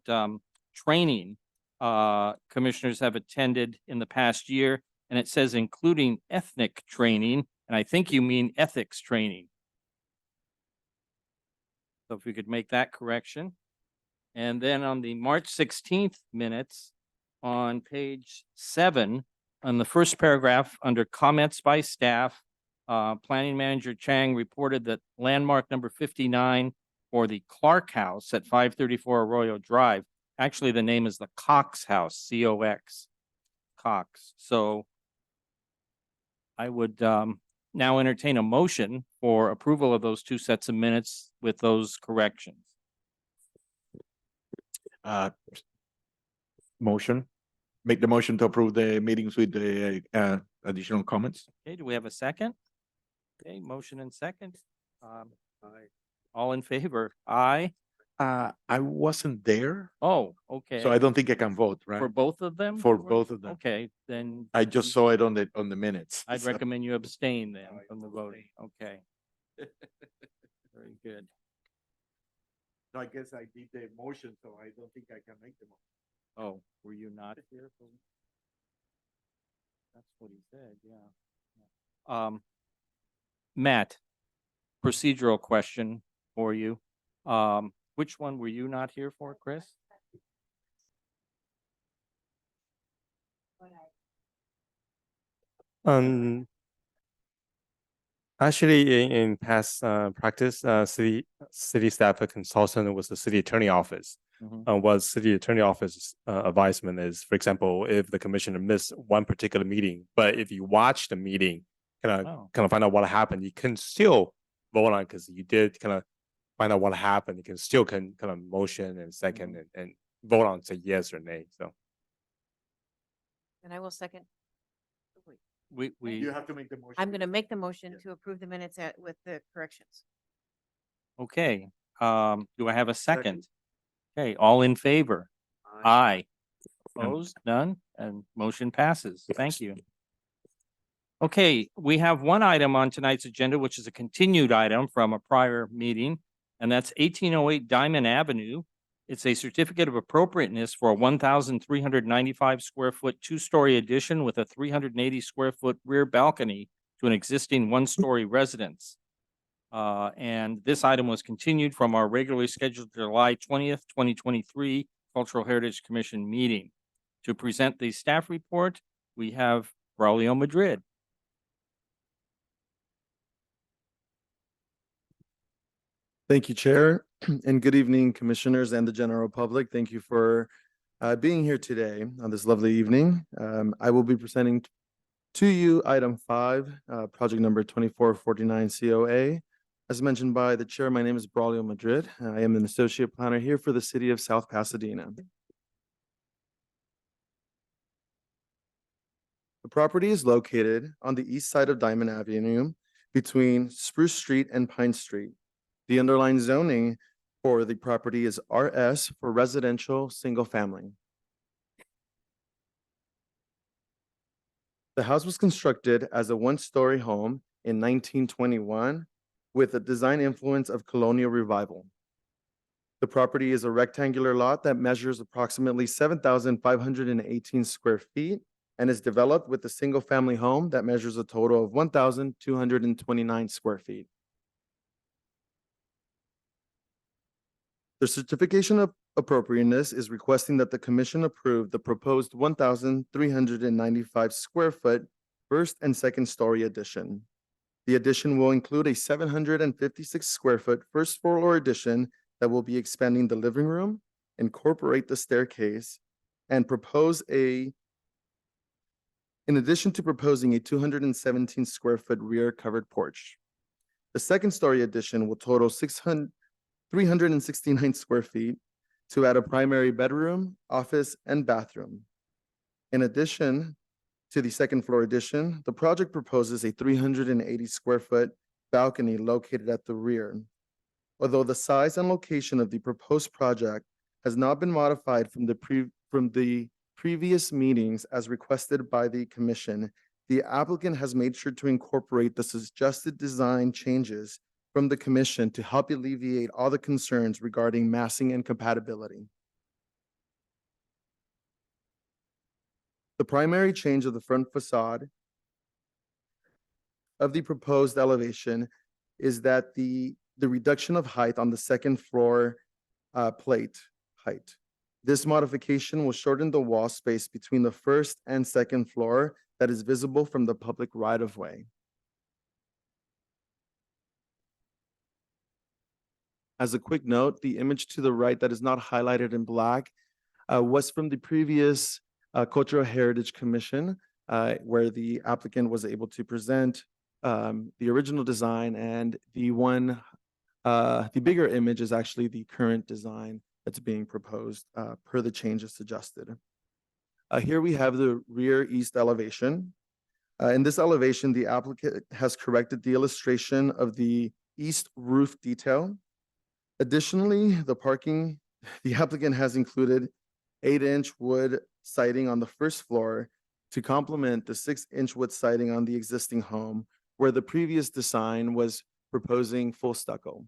training commissioners have attended in the past year, and it says including ethnic training, and I think you mean ethics training. So if we could make that correction. And then on the March 16th minutes, on page 7, on the first paragraph, under comments by staff, Planning Manager Chang reported that landmark number 59 for the Clark House at 534 Arroyo Drive, actually the name is the Cox House, C-O-X, Cox. So I would now entertain a motion for approval of those two sets of minutes with those corrections. Motion. Make the motion to approve the meetings with the additional comments. Okay, do we have a second? Okay, motion and second. All in favor? Aye. I wasn't there, Oh, okay. so I don't think I can vote, right? For both of them? For both of them. Okay, then. I just saw it on the minutes. I'd so. recommend you abstain then from the voting. Okay. Very good. So I guess I did the motion, so I don't think I can make the motion. Oh, were you not here? That's what he said, yeah. Matt, procedural question for you. Which one were you not here for, Chris? Um, Actually, in past practice, city staff consultant was the city attorney office. Mhm. What city attorney office advisement is, for example, if the commissioner missed one particular meeting, but if you watch the meeting, Oh. kind of find out what happened, you can still vote on because you did kind of find out what happened. You can still kind of motion and second and vote on say yes or nay. So And I will second. Wait, We, You have to make the motion. I'm gonna make the motion to approve the minutes with the corrections. okay. Do I have a second? Okay, all in favor? Aye. Opposed? None? And motion passes. Thank you. Okay, we have one item on tonight's agenda, which is a continued item from a prior meeting, and that's 1808 Diamond Avenue. It's a certificate of appropriateness for a 1,395 square foot, two-story addition with a 380 square foot rear balcony to an existing one-story residence. And this item was continued from our regularly scheduled July 20th, 2023 Cultural Heritage Commission meeting. To present the staff report, we have Braulio Madrid. Thank you, Chair, and good evening, Commissioners and the general public. Thank you for being here today on this lovely evening. I will be presenting to you item 5, project number 2449 COA. As mentioned by the Chair, my name is Braulio Madrid. I am an associate planner here for the city of South Pasadena. The property is located on the east side of Diamond Avenue between Spruce Street and Pine Street. The underlying zoning for the property is RS for residential single family. The house was constructed as a one-story home in 1921 with a design influence of colonial revival. The property is a rectangular lot that measures approximately 7,518 square feet and is developed with a single-family home that measures a total of 1,229 square feet. The certification of appropriateness is requesting that the commission approve the proposed 1,395 square foot first and second story addition. The addition will include a 756 square foot first floor addition that will be expanding the living room, incorporate the staircase, and in addition to proposing a 217 square foot rear covered porch. The second story addition will total 369 square feet to add a primary bedroom, office, and bathroom. In addition to the second floor addition, the project proposes a 380 square foot balcony located at the rear. Although the size and location of the proposed project has not been modified from the previous meetings as requested by the commission, the applicant has made sure to incorporate the suggested design changes from the commission to help alleviate all the concerns regarding massing and compatibility. The primary change of the front facade of the proposed elevation is that the reduction of height on the second floor plate height. This modification will shorten the wall space between the first and second floor that is visible from the public right-of-way. As a quick note, the image to the right that is not highlighted in black was from the previous Cultural Heritage Commission, where the applicant was able to present the original design, and the bigger image is actually the current design that's being proposed per the changes suggested. Here we have the rear east elevation. In this elevation, the applicant has corrected the illustration of the east roof detail. Additionally, the applicant has included 8-inch wood siding on the first floor to complement the 6-inch wood siding on the existing home, where the previous design was proposing full stucco.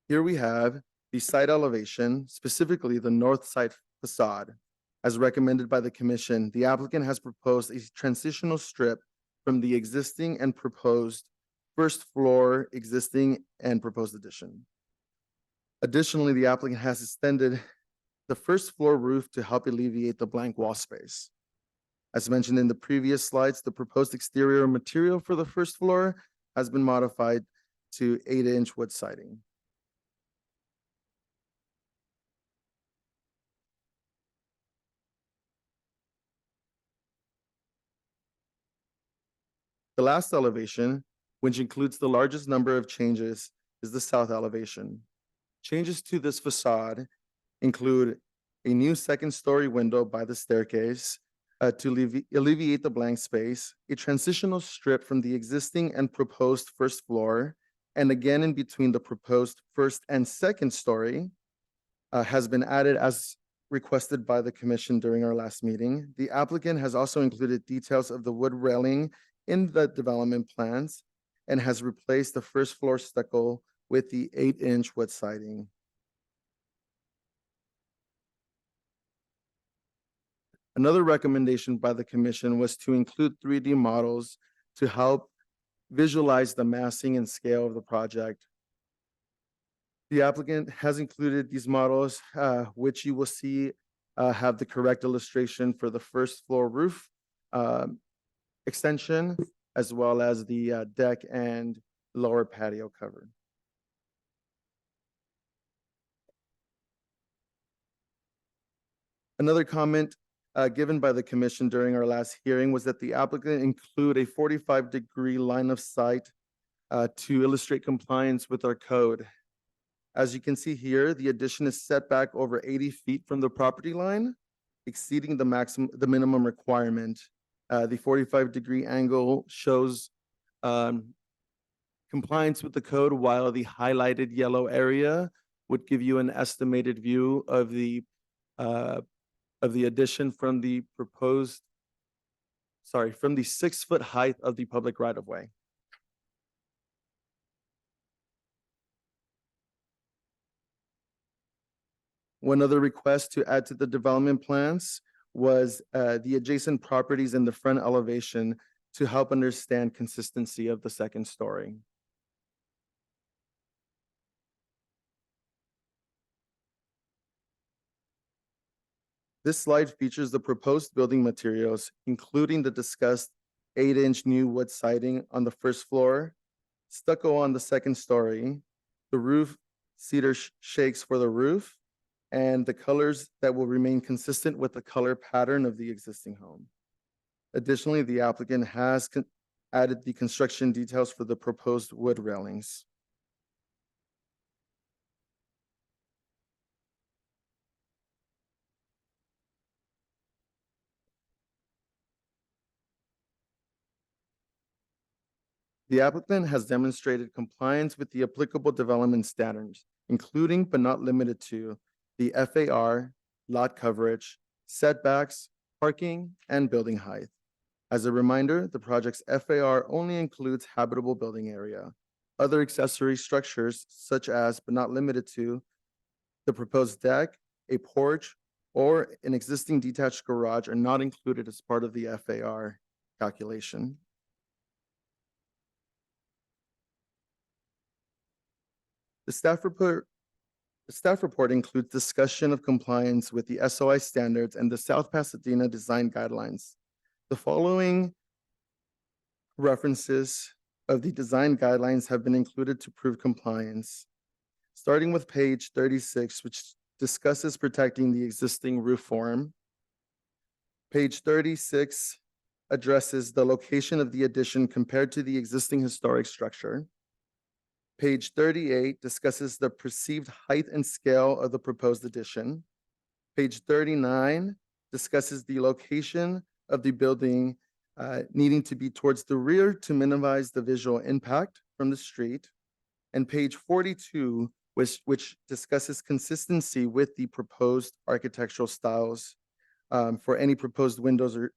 Here we have the side elevation, specifically the north side facade. As recommended by the commission, the applicant has proposed a transitional strip from the existing and proposed first floor existing and proposed addition. Additionally, the applicant has extended the first floor roof to help alleviate the blank wall space. As mentioned in the previous slides, the proposed exterior material for the first floor has been modified to 8-inch wood siding. The last elevation, which includes the largest number of changes, is the south elevation. Changes to this facade include a new second-story window by the staircase to alleviate the blank space, a transitional strip from the existing and proposed first floor, and again in between the proposed first and second story has been added as requested by the commission during our last meeting. The applicant has also included details of the wood railing in the development plans and has replaced the first floor stucco with the 8-inch wood siding. Another recommendation by the commission was to include 3D models to help visualize the massing and scale of the project. The applicant has included these models, which you will see have the correct illustration for the first floor roof extension, as well as the deck and lower patio cover. Another comment given by the commission during our last hearing was that the applicant include a 45-degree line of sight to illustrate compliance with our code. As you can see here, the addition is set back over 80 feet from the property line, exceeding the minimum requirement. The 45-degree angle shows compliance with the code, while the highlighted yellow area would give you an estimated view of the addition from the proposed, from the 6-foot height of the public right-of-way. One other request to add to the development plans was the adjacent properties in the front elevation to help understand consistency of the second story. This slide features the proposed building materials, including the discussed 8-inch new wood siding on the first floor, stucco on the second story, the roof cedar shakes for the roof, and the colors that will remain consistent with the color pattern of the existing home. Additionally, the applicant has added the construction details for the proposed wood railings. The applicant has demonstrated compliance with the applicable development standards, including but not limited to the FAR, lot coverage, setbacks, parking, and building height. As a reminder, the project's FAR only includes habitable building area. Other accessory structures, such as but not limited to the proposed deck, a porch, or an existing detached garage, are not included as part of the FAR calculation. The staff report includes discussion of compliance with the SOI standards and the South Pasadena design guidelines. The following references of the design guidelines have been included to prove compliance. Starting with page 36, which discusses protecting the existing roof form. Page 36 addresses the location of the addition compared to the existing historic structure. Page 38 discusses the perceived height and scale of the proposed addition. Page 39 discusses the location of the building needing to be towards the rear to minimize the visual impact from the street. And page 42, which discusses consistency with the proposed architectural styles for any proposed windows or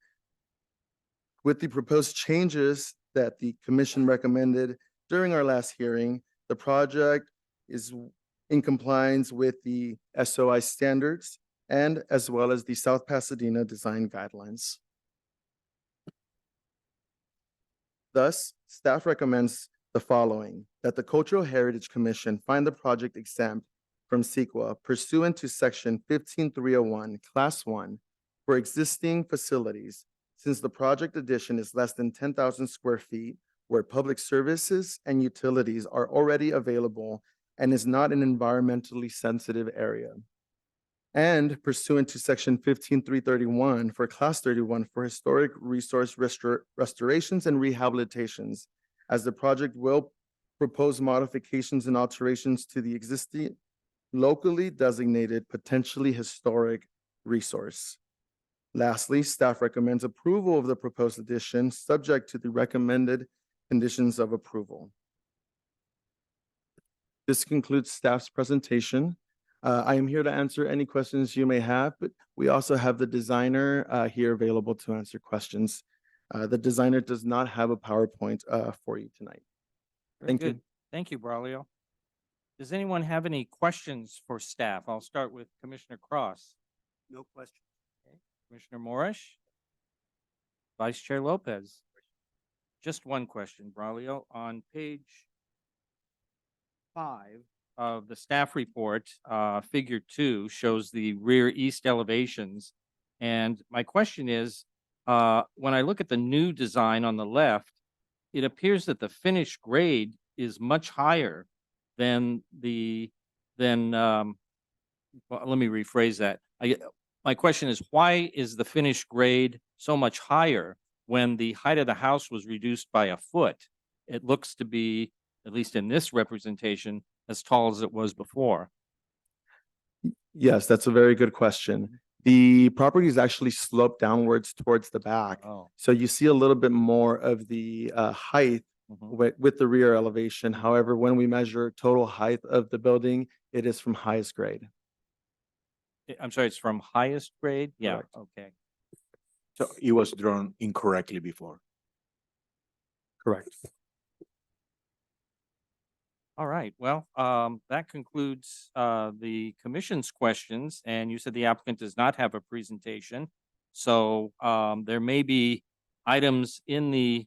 with the proposed changes that the commission recommended during our last hearing. The project is in compliance with the SOI standards and as well as the South Pasadena design guidelines. Thus, staff recommends the following: that the Cultural Heritage Commission find the project exempt from CEQA pursuant to section 15301, class 1 for existing facilities, since the project addition is less than 10,000 square feet where public services and utilities are already available and is not an environmentally sensitive area. And pursuant to section 15331 for class 31 for historic resource restorations and rehabilitations, as the project will propose modifications and alterations to the existing locally designated potentially historic resource. Lastly, staff recommends approval of the proposed addition, subject to the recommended conditions of approval. This concludes staff's presentation. I am here to answer any questions you may have, but we also have the designer here available to answer questions. The designer does not have a PowerPoint for you tonight. Very Thank you. good. Thank you, Braulio. Does anyone have any questions for staff? I'll start with Commissioner Cross. No question. Commissioner Morris? Vice Chair Lopez? Just one question, Braulio. On page 5 of the staff report, figure 2 shows the rear east elevations. And my question is, when I look at the new design on the left, it appears that the finished grade is much higher than well, let me rephrase that. My question is, why is the finished grade so much higher when the height of the house was reduced by a foot? It looks to be, at least in this representation, as tall as it was before. Yes, that's a very good question. The property is actually sloped downwards towards the back. Oh. So you see a little bit more of the height Mhm. with the rear elevation. However, when we measure total height of the building, it is from highest grade. I'm sorry, it's from highest grade? Yeah, Correct. okay. So it was drawn incorrectly before. Correct. All right, well, that concludes the commission's questions, and you said the applicant does not have a presentation. So there may be items in the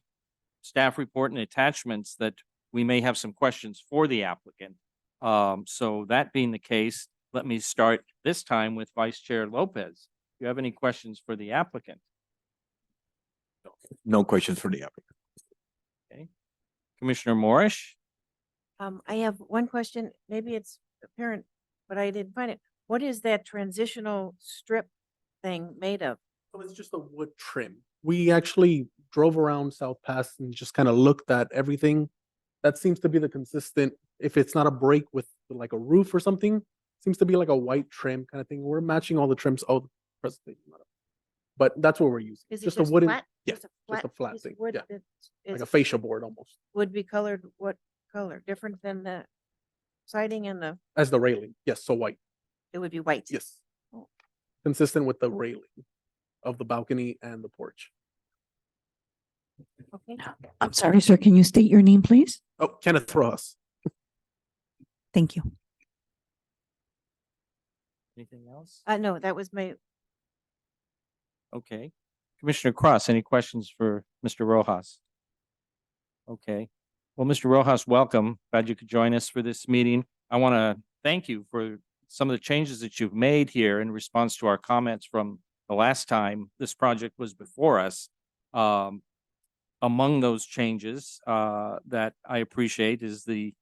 staff report and attachments that we may have some questions for the applicant. So that being the case, let me start this time with Vice Chair Lopez. Do you have any questions for the applicant? No questions for the applicant. Okay. Commissioner Morris? I have one question. Maybe it's apparent, but I didn't find it. What is that transitional strip thing made of? So it's just a wood trim. We actually drove around South Pass and just kind of looked at everything. That seems to be the consistent, if it's not a break with like a roof or something, seems to be like a white trim kind of thing. We're matching all the trims. Oh, the presentation, but that's what we're using. Is it Just a wooden, flat? yeah, Just just a flat piece of thing. wood Yeah, that like is- a fascia board almost, Would be colored what color? Different than the siding and the, as the railing. Yes, so white. it would be white. Yes. Oh. Consistent with the railing of the balcony and the porch. Okay. I'm sorry, sir. Can you state your name, please? Oh, Kenneth Rojas. Thank you. Anything else? No, that was my, Okay. Commissioner Cross, any questions for Mr. Rojas? Okay. Well, Mr. Rojas, welcome. Glad you could join us for this meeting. I want to thank you for some of the changes that you've made here in response to our comments from the last time this project was before us. Among those changes that I appreciate is the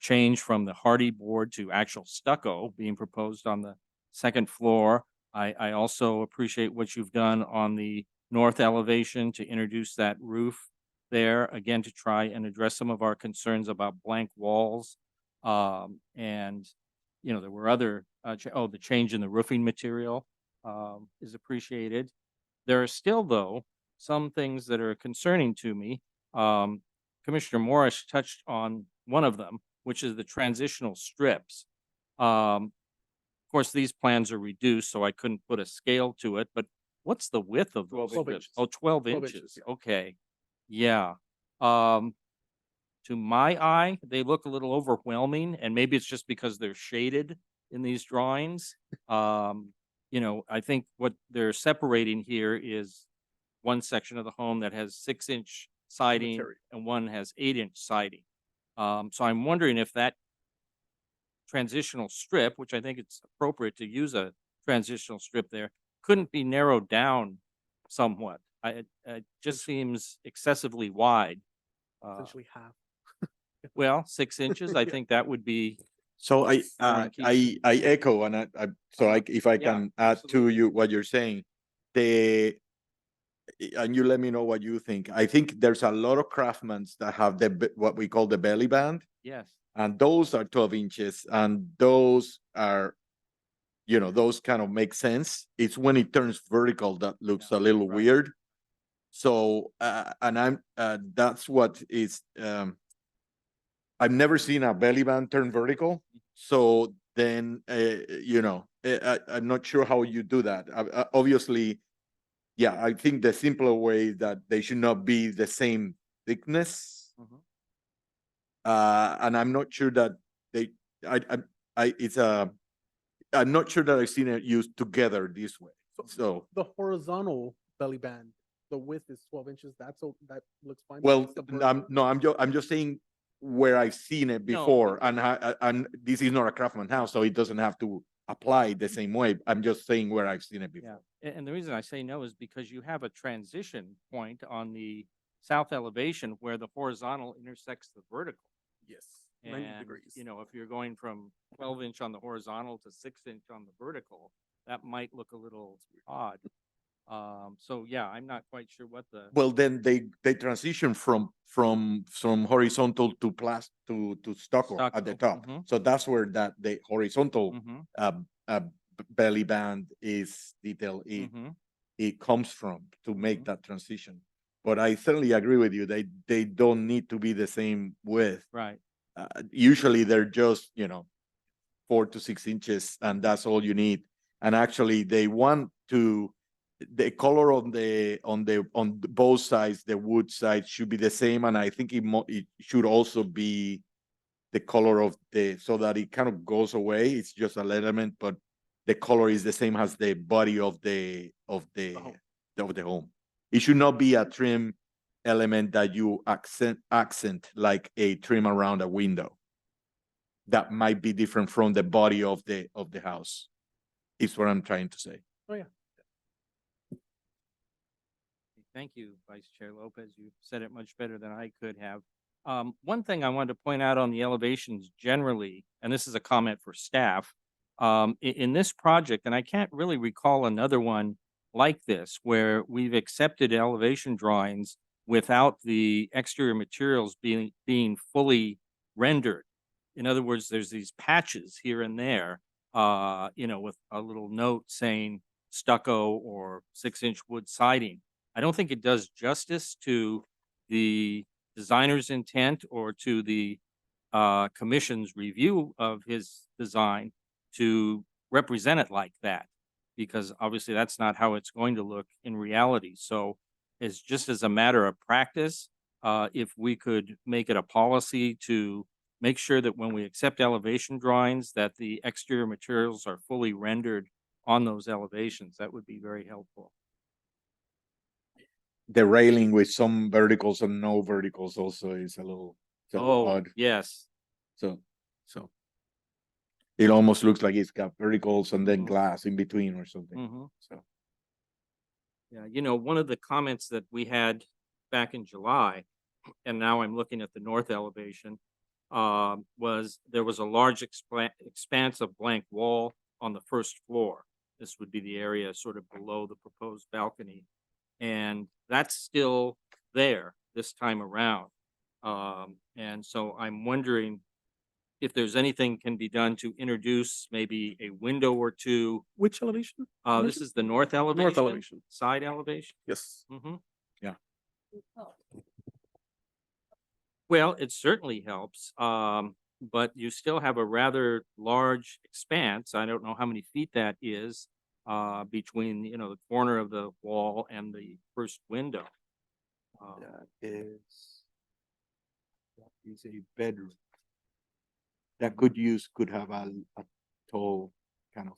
change from the hardy board to actual stucco being proposed on the second floor. I also appreciate what you've done on the north elevation to introduce that roof there, again, to try and address some of our concerns about blank walls. And, you know, there were other, the change in the roofing material is appreciated. There are still, though, some things that are concerning to me. Commissioner Morris touched on one of them, which is the transitional strips. Of course, these plans are reduced, so I couldn't put a scale to it, but what's the width of those 12 strips? inches. Oh, 12 12 inches. inches, yeah. Okay. Yeah. To my eye, they look a little overwhelming, and maybe it's just because they're shaded in these drawings. You know, I think what they're separating here is one section of the home that has 6-inch siding Material. and one has 8-inch siding. So I'm wondering if that transitional strip, which I think it's appropriate to use a transitional strip there, couldn't be narrowed down somewhat. It just seems excessively wide. Essentially half. Well, 6 inches, I think that would be, So wanna keep I echo and if I Yeah, can add to absolutely. you what you're saying, and you let me know what you think. I think there's a lot of craftsmen that have what we call the belly band, yes. and those are 12 inches, and those are, those kind of make sense. It's when it turns vertical that looks a little right. weird. So, that's what is, I've never seen a belly band turn vertical. So then, I'm not sure how you do that. Obviously, yeah, I think the simpler way is that they should not be the same thickness. Mhm. And I'm not sure that I'm not sure that I've seen it used together this way. So, The horizontal belly band, the width is 12 inches. That looks fine. but well, it's the vertical- I'm just saying where I've seen it No, before, okay. and this is not a craftsman house, so it doesn't have to apply the same way. I'm just saying where I've seen it Yeah, before. and the reason I say no is because you have a transition point on the south elevation where the horizontal intersects the vertical. Yes, 90 And, degrees. if you're going from 12-inch on the horizontal to 6-inch on the vertical, that might look a little odd. So yeah, I'm not quite sure what the, Well, then they transition from horizontal to stucco at the Stucco, top. mhm. So that's where the horizontal Mhm, belly band is detail. mhm, It comes from to make Mhm. that transition. But I certainly agree with you. They don't need to be the same width. right, Usually they're just 4 to 6 inches, and that's all you need. And actually, they want the color on both sides, the wood side should be the same, and I think it should also be the color of so that it kind of goes away. It's just an element, but the color is the same as the body of the home. It should not be a trim element that you accent like a trim around a window. That might be different from the body of the house. Is what I'm trying to say. Oh, yeah. Thank you, Vice Chair Lopez. You said it much better than I could have. One thing I wanted to point out on the elevations generally, and this is a comment for staff, in this project, and I can't really recall another one like this, where we've accepted elevation drawings without the exterior materials being fully rendered. In other words, there's these patches here and there, with a little note saying stucco or 6-inch wood siding. I don't think it does justice to the designer's intent or to the commission's review of his design to represent it like that, because obviously that's not how it's going to look in reality. So it's just as a matter of practice, if we could make it a policy to make sure that when we accept elevation drawings, that the exterior materials are fully rendered on those elevations, that would be very helpful. The railing with some verticals and no verticals also is a little odd. Yes. So it almost looks like it's got verticals and then Mhm. glass in between or something. Mhm. So Yeah, one of the comments that we had back in July, and now I'm looking at the north elevation, was there was a large expanse of blank wall on the first floor. This would be the area sort of below the proposed balcony. And that's still there this time around. And so I'm wondering if there's anything can be done to introduce maybe a window or two. Which elevation? This is the north elevation. elevation. Side elevation. Yes. Mhm. yeah. Well, it certainly helps, but you still have a rather large expanse. I don't know how many feet that is between, the corner of the wall and the first window. That is a bedroom. That could have a tall kind of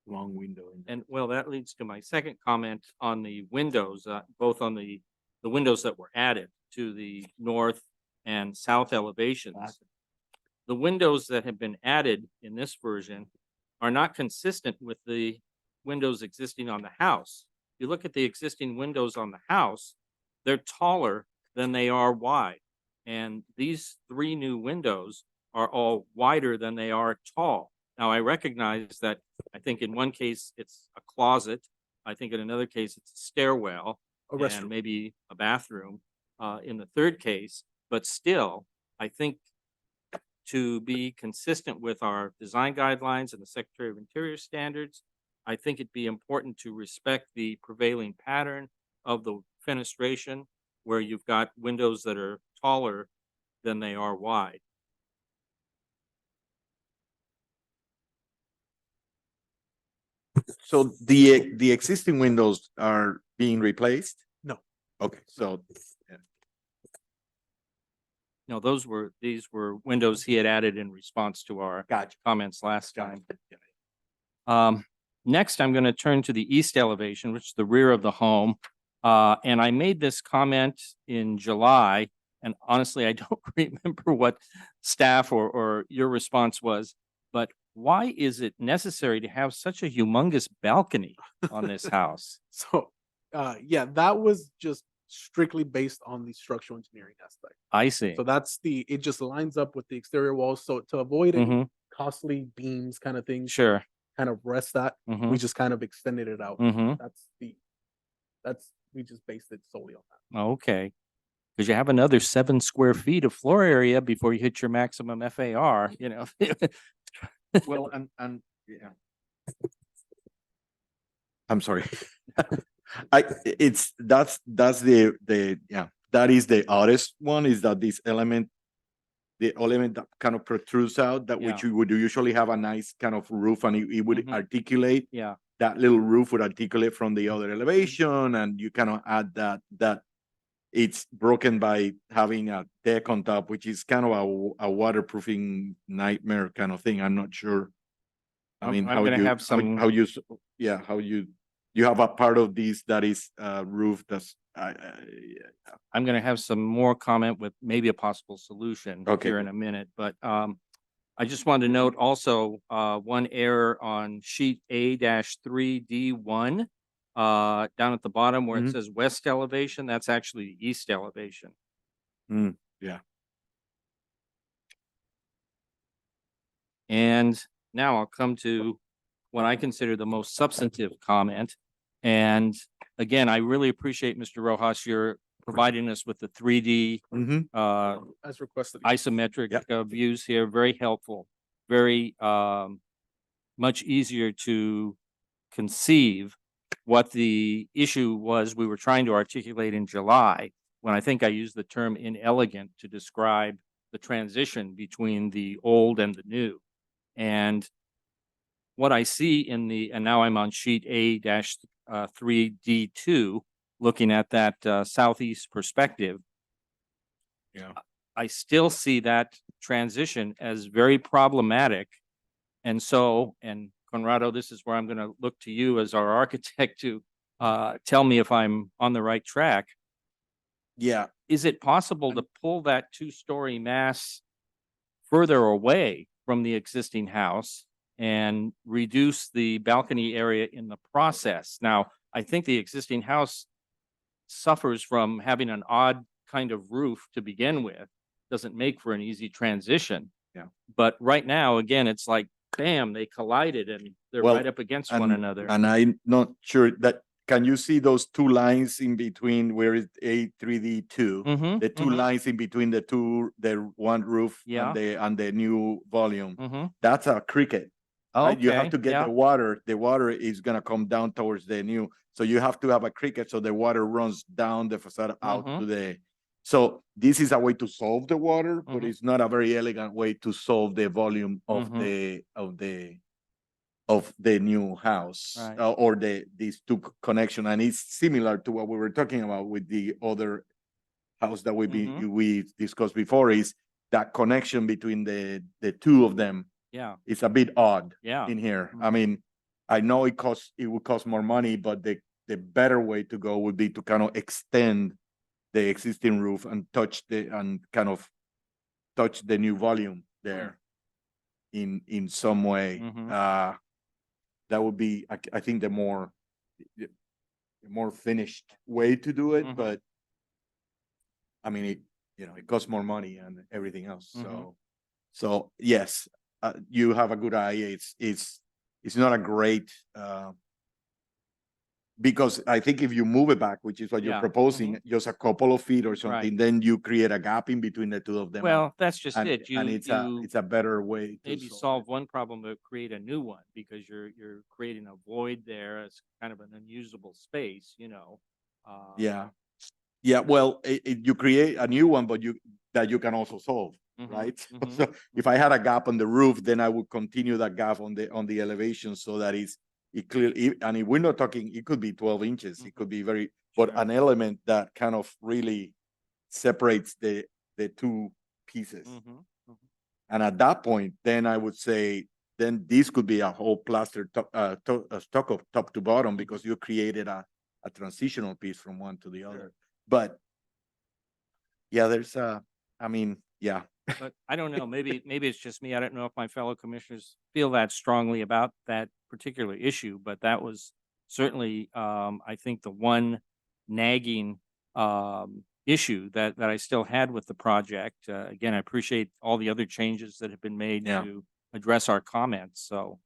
long window in there. And well, that leads to my second comment on the windows, both on the windows that were added to the north and south elevations. the windows that have been added in this version are not consistent with the windows existing on the house. You look at the existing windows on the house, they're taller than they are wide. And these three new windows are all wider than they are tall. Now, I recognize that I think in one case it's a closet. I think in another case it's a stairwell A and restroom. maybe a bathroom in the third case. But still, I think to be consistent with our design guidelines and the Secretary of Interior standards, I think it'd be important to respect the prevailing pattern of the fenestration where you've got windows that are taller than they are wide. So the existing windows are being replaced? No. Okay, so No, these were windows he had added in response to our gotcha. comments last Got time. it. Next, I'm going to turn to the east elevation, which is the rear of the home. And I made this comment in July, and honestly, I don't remember what staff or your response was, but why is it necessary to have such a humongous balcony on this house? So, yeah, that was just strictly based on the structural engineering aspect. I see. So it just lines up with the exterior walls. So to avoid any Mhm. costly beams kind of things, Sure. kind of rest that, we Mhm. just kind of extended it out. Mhm. We just based it solely on that. Okay. Because you have another 7 square feet of floor area before you hit your maximum FAR, you know. Well, and yeah. I'm sorry. That's that is the oddest one, is that this element, the element that kind of protrudes out, that which Yeah. you would usually have a nice kind of roof, and it would Mhm. articulate. Yeah. That little roof would articulate from the other elevation, and you kind of add that it's broken by having a deck on top, which is kind of a waterproofing nightmare kind of thing. I'm not sure. I I'm mean, gonna how you, have some- how you, how you have a part of this that is roof that's, I'm going to have some more comment with maybe a possible solution Okay, here in a minute, but I just wanted to note also one error on sheet A-3D1 down at the bottom where it Mhm. says west elevation. That's actually the east elevation. yeah. And now I'll come to what I consider the most substantive comment. And again, I really appreciate, Mr. Rojas, your providing us with the 3D Mhm. As requested. isometric views here. Very helpful, very much easier to conceive what the issue was we were trying to articulate in July, when I think I used the term inelegant to describe the transition between the old and the new. And what I see in and now I'm on sheet A-3D2, looking at that southeast perspective. Yeah. I still see that transition as very problematic. And so, and Conrado, this is where I'm going to look to you as our architect to tell me if I'm on the right track. Yeah. Is it possible to pull that 2-story mass further away from the existing house and reduce the balcony area in the process? Now, I think the existing house suffers from having an odd kind of roof to begin with, doesn't make for an easy transition. Yeah. But right now, again, it's like, bam, they collided and they're Well, right up against one another. And I'm not sure that, can you see those two lines in between where it's A3D2? Mhm, The two mhm. lines in between the one roof Yeah. and the new volume. Mhm. That's a cricket. Right? You have Okay, to get yeah. the water. The water is gonna come down towards the new. So you have to have a cricket so the water runs down the facade out Mhm. to the. So this is a way to solve the water, but Mhm. it's not a very elegant way to solve the volume of Mhm. the new house, Right. or these two connection, and it's similar to what we were talking about with the other house that we discussed before, is that connection between the two of them. Yeah. It's a bit odd Yeah. in here. I mean, I know it would cost more money, but the better way to go would be to kind of extend the existing roof and kind of touch the new volume there. in some way. Mhm. That would be, I think, the more finished way to do it, Mhm. but I mean, it costs more money and everything else. Mhm. So yes, you have a good idea. It's not a great, because I think if you move it back, which is what you're Yeah. proposing, Mhm. just a couple of feet or something, Right. then you create a gap in between the two of them. Well, that's just and, it. and You it's a better way to maybe solve one problem, but create a new one because you're creating a void there as kind of an unusable space, you know. Yeah. Yeah, well, you create a new one, but that you can also solve, Mhm, right? mhm, So if I had a gap on the roof, then I would continue that gap on the elevation so that it clear. And if we're not talking, it could be 12 inches. It could be but Sure. an element that kind of really separates the two pieces. Mhm, mhm. And at that point, then I would say, then this could be a whole plaster stock of top to bottom because you created a transitional piece from one to the other. But yeah, I mean, yeah. But I don't know, maybe it's just me. I don't know if my fellow commissioners feel that strongly about that particular issue, but that was certainly, I think the one nagging, issue that I still had with the project. Again, I appreciate all the other changes that have been made Yeah. to address our comments, so.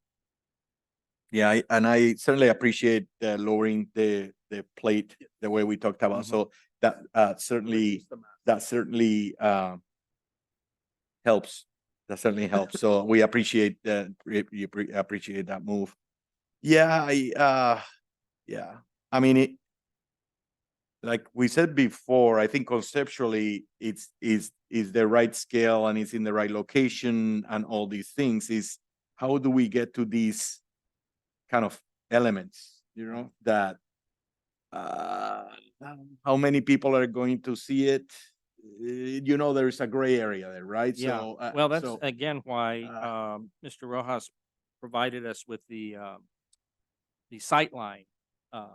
Yeah, and I certainly appreciate lowering the plate the way we talked about. Mhm. So that certainly helps. That certainly helps. So we appreciate that. We appreciate that move. Yeah, yeah. I mean, like we said before, I think conceptually is the right scale and it's in the right location and all these things. Is how do we get to these kind of elements, that how many people are going to see it? There's a gray area there, right? Yeah, So, well, that's again why, Mr. Rojas provided us with the sightline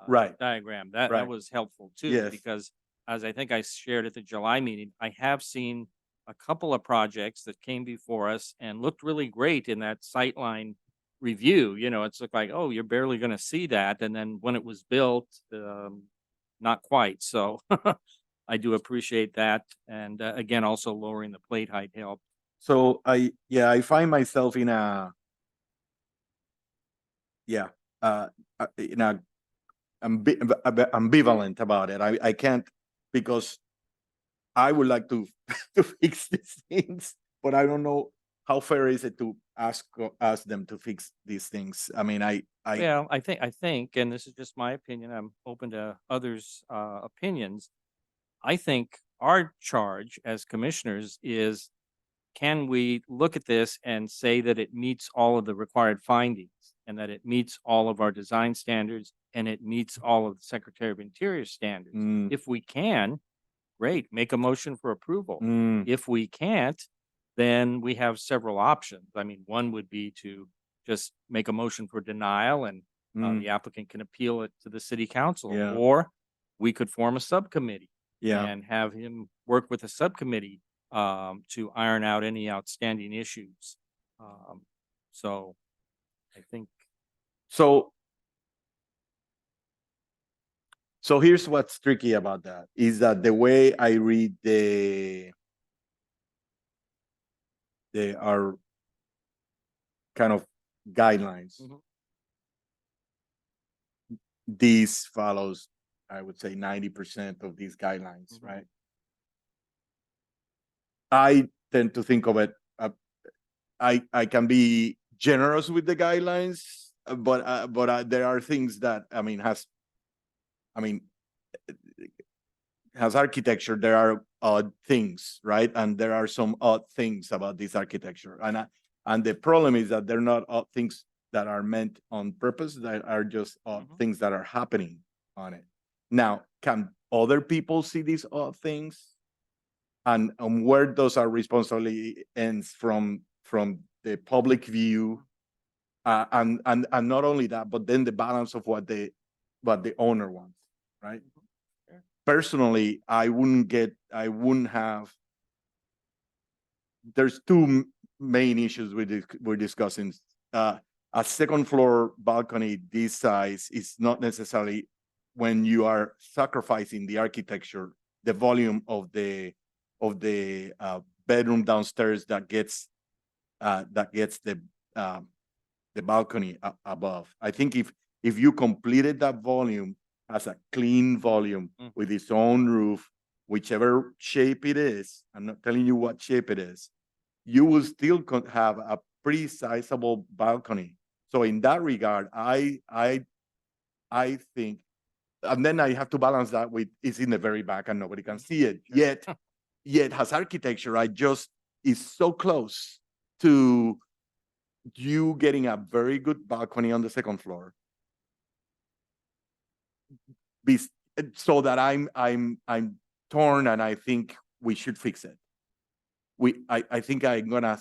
Right. diagram. That Right. was helpful too, Yes. because as I think I shared at the July meeting, I have seen a couple of projects that came before us and looked really great in that sightline review. It's looked like, oh, you're barely going to see that, and then when it was built, not quite. So I do appreciate that, and again, also lowering the plate height helped. So I find myself in uh, in a ambivalent about it. I can't, because I would like to to fix these things, but I don't know how fair is it to ask them to fix these things. I mean, Well, I think, and this is just my opinion, I'm open to others' opinions. I think our charge as commissioners is, can we look at this and say that it meets all of the required findings and that it meets all of our design standards and it meets all of the Secretary of Interior standards? Mm. If we can, great, make a motion for approval. Mm. If we can't, then we have several options. I mean, one would be to just make a motion for denial and Mm. the applicant can appeal it to the city council. Yeah. Or we could form a subcommittee Yeah. and have him work with a subcommittee to iron out any outstanding issues. So I think, So here's what's tricky about that is that the way I read our kind of guidelines, Mhm. these follows, I would say, 90% of these guidelines, Mhm. right? I tend to think of it, I can be generous with the guidelines, but there are things that, I mean, has architecture, there are odd things, right? And there are some odd things about this architecture. And the problem is that they're not odd things that are meant on purpose, that are just odd Mhm. things that are happening on it. Now, can other people see these odd things? And where does our responsibility ends from the public view? And not only that, but then the balance of what the owner wants, right? Sure. Personally, I wouldn't have, there's two main issues we're discussing. A second floor balcony this size is not necessarily, when you are sacrificing the architecture, the volume of the bedroom downstairs that gets the balcony above. I think if you completed that volume as a clean volume Mm. with its own roof, whichever shape it is, I'm not telling you what shape it is, you will still have a pretty sizable balcony. So in that regard, I think, and then I have to balance that with it's in the very back and nobody can see it. Yet has architecture, is so close to you getting a very good balcony on the second floor. So that I'm torn, and I think we should fix it. I think I'm gonna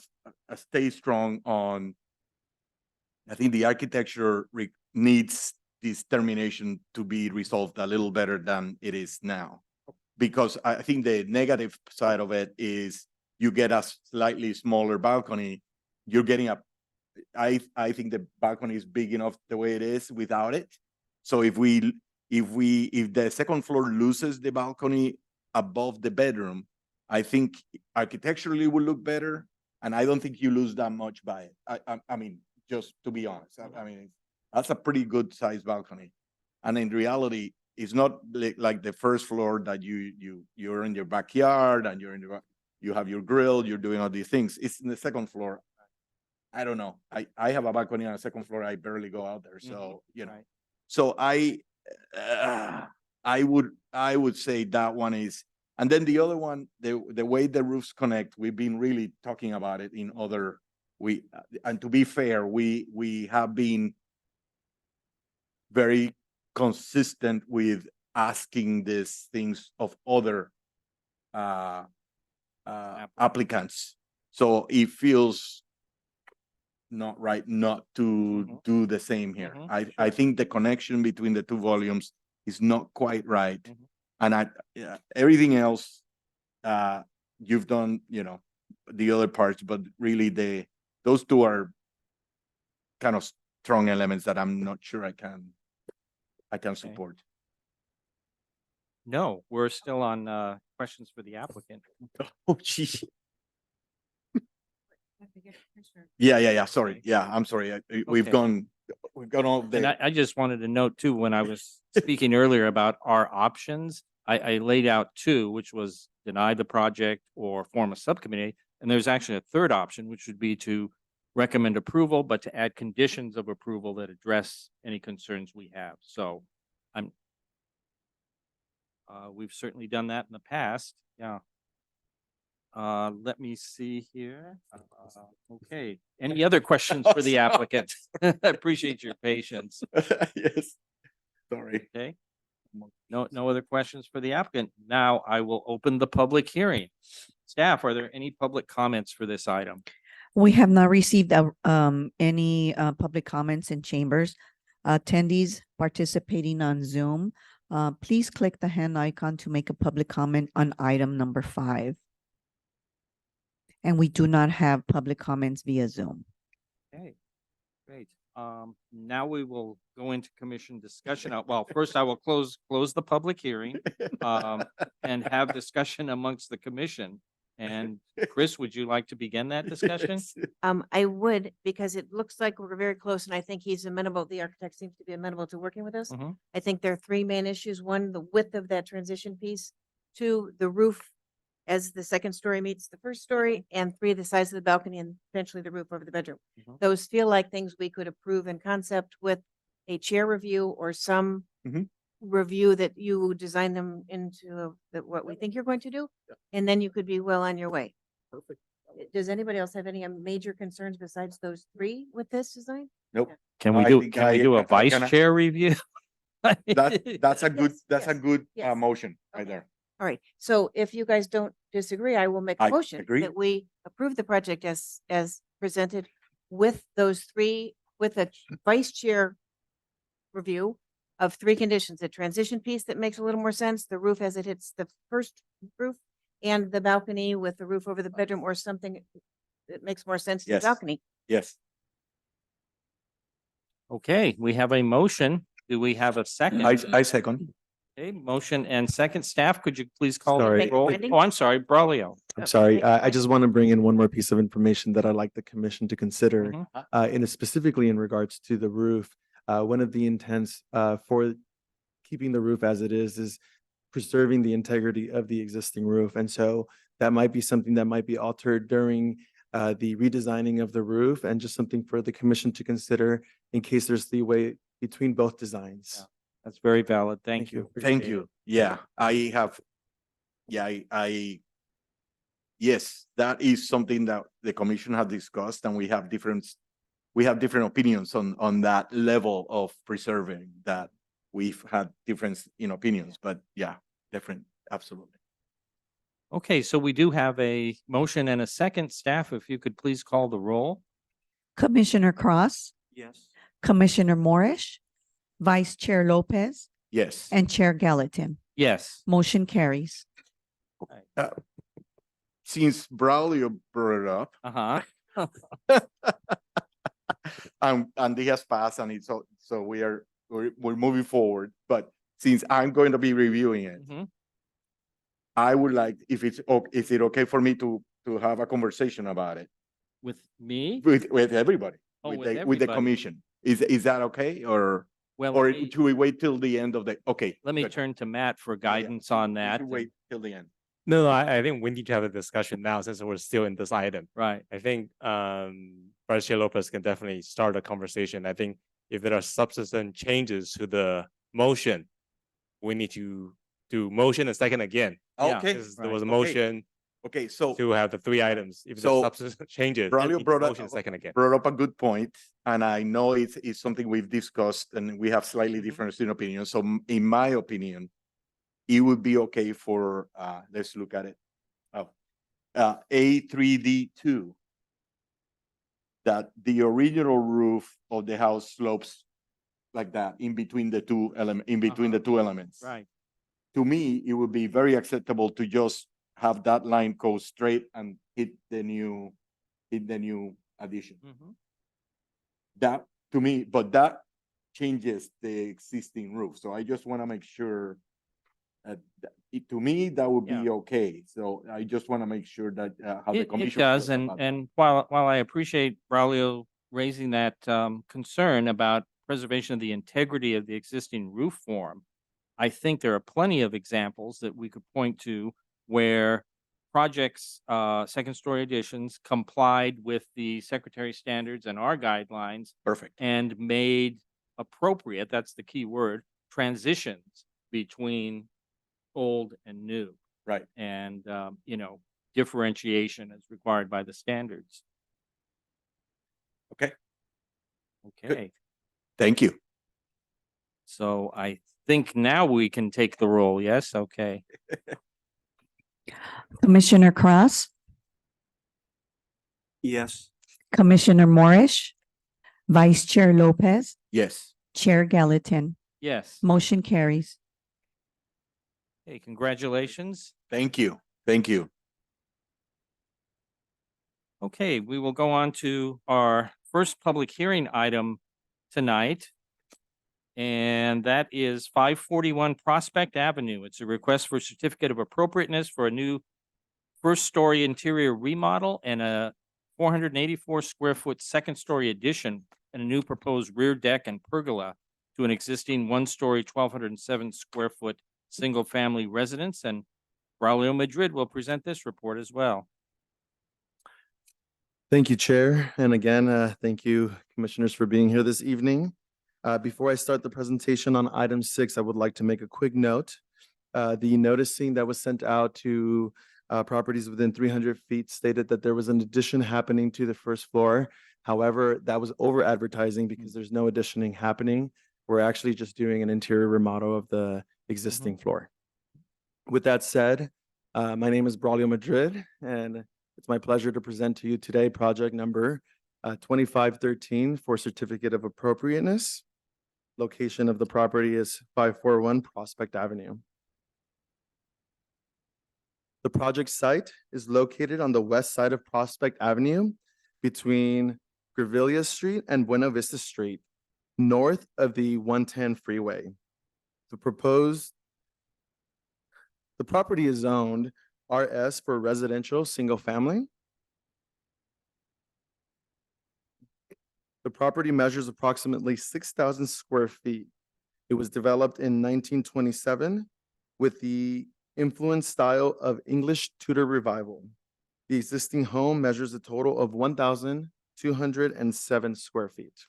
stay strong on. I think the architecture needs this termination to be resolved a little better than it is now, because I think the negative side of it is you get a slightly smaller balcony. You're getting I think the balcony is big enough the way it is without it. So if the second floor loses the balcony above the bedroom, I think architecturally will look better, and I don't think you lose that much by it. I mean, just to be honest, I mean, that's a pretty good sized balcony, and in reality, it's not like the first floor that you're in your backyard and you have your grill, you're doing all these things. It's in the second floor. I don't know. I have a balcony on the second floor. I barely go out there, so you know. Right. So I would say that one is, and then the other one, the way the roofs connect, we've been really talking about it in other, and to be fair, we have been very consistent with asking these things of other applicants. So it feels not right not to do the same here. I think the connection between the two volumes is not quite right. And everything else, you've done, you know, the other parts, but really those two are kind of strong elements that I'm not sure I can support. No, we're still on questions for the applicant. Oh, geez. Yeah. Sorry. Yeah, I'm sorry. We've Okay. gone all And day. I just wanted to note too, when I was speaking earlier about our options, I laid out two, which was deny the project or form a subcommittee. And there's actually a third option, which would be to recommend approval, but to add conditions of approval that address any concerns we have. So we've certainly done that in the past. Yeah. Let me see here. Okay. Any other questions for the applicant? I appreciate your patience. Yes. Sorry. Okay. No other questions for the applicant. Now I will open the public hearing. Staff, are there any public comments for this item? We have not received any public comments in chambers. Attendees participating on Zoom, please click the hand icon to make a public comment on item number 5. And we do not have public comments via Zoom. Okay, great. Now we will go into commission discussion. Well, first I will close the public hearing and have discussion amongst the commission. And Chris, would you like to begin that discussion? Yes. I would, because it looks like we're very close, and I think he's amenable, the architect seems to be amenable to working with us. Mhm. I think there are 3 main issues. 1, the width of that transition piece. 2, the roof as the second story meets the first story, and 3, the size of the balcony and potentially the roof over the bedroom. Mhm. Those feel like things we could approve in concept with a chair review or some Mhm. review that you design them into what we think you're going to do. And then you could be well on your way. Perfect. Does anybody else have any major concerns besides those 3 with this design? Nope. Can we I do, think can we do a I vice can- chair review? That's a good, yes. motion right Okay. there. All right, so if you guys don't disagree, I will make I a motion agree. that we approve the project as presented with those 3, with a vice chair review of 3 conditions: a transition piece that makes a little more sense, the roof as it hits the first roof, and the balcony with the roof over the bedroom or something it makes more sense to Yes. balcony. Yes. Okay, we have a motion. Do we have a second? I second. Okay, motion and second. Staff, could you please call the Sorry. roll? Wendy? Oh, I'm sorry, Braulio. I'm Oh, sorry. okay, I fine. just want to bring in one more piece of information that I'd like the commission to consider, Mhm. specifically in regards to the roof. One of the intents for keeping the roof as it is preserving the integrity of the existing roof. And so that might be something that might be altered during the redesigning of the roof, and just something for the commission to consider in case there's leeway between both designs. Yeah. That's very valid. Thank you. Thank Appreciate you. it. Yeah, I have, yeah, yes, that is something that the commission had discussed, and we have different opinions on that level of preserving that. We've had difference in opinions, but yeah, different, absolutely. Okay, so we do have a motion and a second. Staff, if you could please call the roll. Commissioner Cross, Yes. Commissioner Morris, Vice Chair Lopez, Yes. and Chair Gallatin. Yes. Motion carries. Since Braulio brought it up, Uh-huh. and this has passed, and it's so we're moving forward. But since I'm going to be reviewing it, Mhm. I would like, if is it okay for me to have a conversation about it With me? with everybody, Oh, with with the everybody. commission? Is that okay, or Well, should we wait till the end of the? Okay. let me good. turn to Matt for Yeah, yeah. guidance on We that. should wait till the end. No, I think we need to have a discussion now since we're still in this item. Right. I think Vice Chair Lopez can definitely start a conversation. I think if there are substantive changes to the motion, we need to do motion and second again. Yeah. Okay. Because there was a Okay. motion Okay, so to have the three items. If So, there's substantive changes, Braulio then brought motion second again. up a good point, and I know it's something we've discussed, and we have slightly Mhm. different opinions. So in my opinion, it would be okay for, let's look at it. Oh, A3D2. That the original roof of the house slopes like that in between the two elements. Right. To me, it would be very acceptable to just have that line go straight and hit the new addition. Mhm. That, to me, but that changes the existing roof. So I just want to make sure to me, that would be Yeah. okay. So I just want to make sure that how the It commission. does, feels about that. and while I appreciate Braulio raising that concern about preservation of the integrity of the existing roof form, I think there are plenty of examples that we could point to where projects, second story additions complied with the secretary standards and our guidelines Perfect. and made appropriate, that's the key word, transitions between old and new. Right. And, differentiation is required by the standards. Okay. Okay, Thank you. so I think now we can take the roll. Yes, okay. Commissioner Cross, Yes. Commissioner Morris, Vice Chair Lopez, Yes. Chair Gallatin. Yes. Motion carries. Hey, congratulations. Thank you. Thank you. Okay, we will go on to our first public hearing item tonight. And that is 541 Prospect Avenue. It's a request for certificate of appropriateness for a new first-story interior remodel and a 484 square foot second-story addition and a new proposed rear deck and pergola to an existing one-story 1,207 square foot single-family residence. And Braulio Madrid will present this report as well. Thank you, Chair. And again, thank you, Commissioners, for being here this evening. Before I start the presentation on item 6, I would like to make a quick note. The noticing that was sent out to properties within 300 feet stated that there was an addition happening to the first floor. However, that was over advertising because there's no additioning happening. We're actually just doing an interior remodel of the existing floor. With that said, my name is Braulio Madrid, and it's my pleasure to present to you today project number 2513 for certificate of appropriateness. Location of the property is 541 Prospect Avenue. The project site is located on the west side of Prospect Avenue between Grevillea Street and Buena Vista Street, north of the 110 freeway. The property is zoned RS for residential single family. The property measures approximately 6,000 square feet. It was developed in 1927 with the influence style of English Tudor Revival. The existing home measures a total of 1,207 square feet.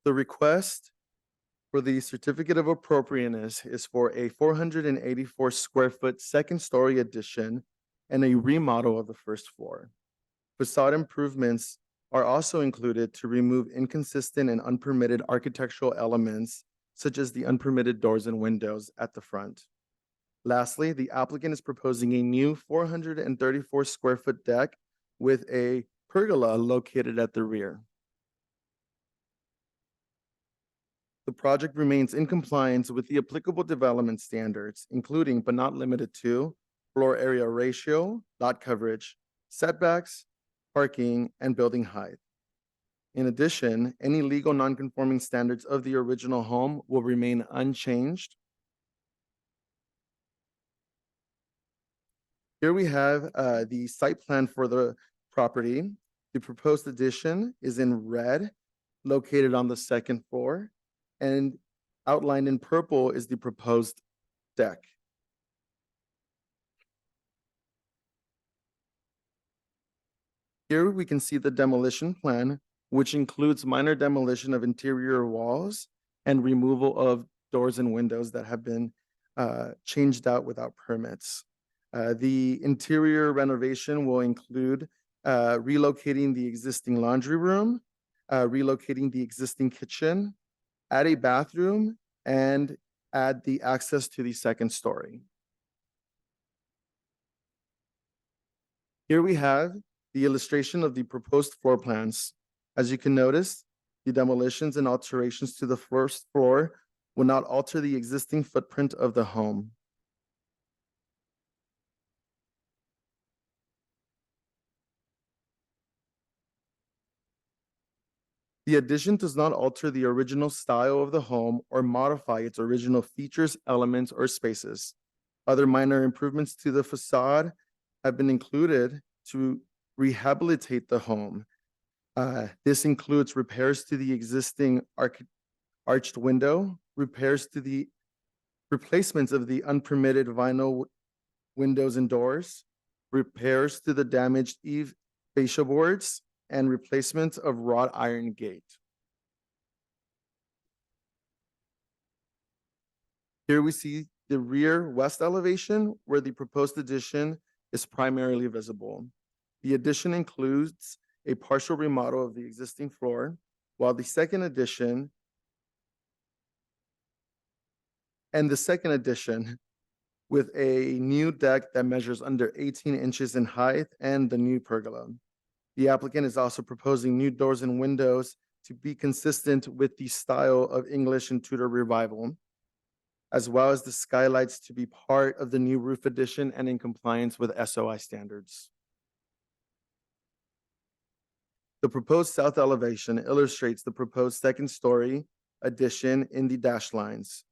The request for the certificate of appropriateness is for a 484 square foot second story addition and a remodel of the first floor. Facade improvements are also included to remove inconsistent and unpermitted architectural elements, such as the unpermitted doors and windows at the front. Lastly, the applicant is proposing a new 434 square foot deck with a pergola located at the rear. The project remains in compliance with the applicable development standards, including but not limited to floor area ratio, lot coverage, setbacks, parking, and building height. In addition, any legal nonconforming standards of the original home will remain unchanged. Here we have the site plan for the property. The proposed addition is in red, located on the second floor, and outlined in purple is the proposed deck. Here we can see the demolition plan, which includes minor demolition of interior walls and removal of doors and windows that have been changed out without permits. The interior renovation will include relocating the existing laundry room, relocating the existing kitchen, add a bathroom, and add the access to the second story. Here we have the illustration of the proposed floor plans. As you can notice, the demolitions and alterations to the first floor will not alter the existing footprint of the home. The addition does not alter the original style of the home or modify its original features, elements, or spaces. Other minor improvements to the facade have been included to rehabilitate the home. This includes repairs to the existing arched window, repairs to the replacements of the unpermitted vinyl windows and doors, repairs to the damaged eave fascia boards, and replacement of wrought iron gate. Here we see the rear west elevation where the proposed addition is primarily visible. The addition includes a partial remodel of the existing floor, while the second addition with a new deck that measures under 18 inches in height and the new pergola. The applicant is also proposing new doors and windows to be consistent with the style of English and Tudor Revival, as well as the skylights to be part of the new roof addition and in compliance with SOI standards. The proposed south elevation illustrates the proposed second story addition in the dashed lines,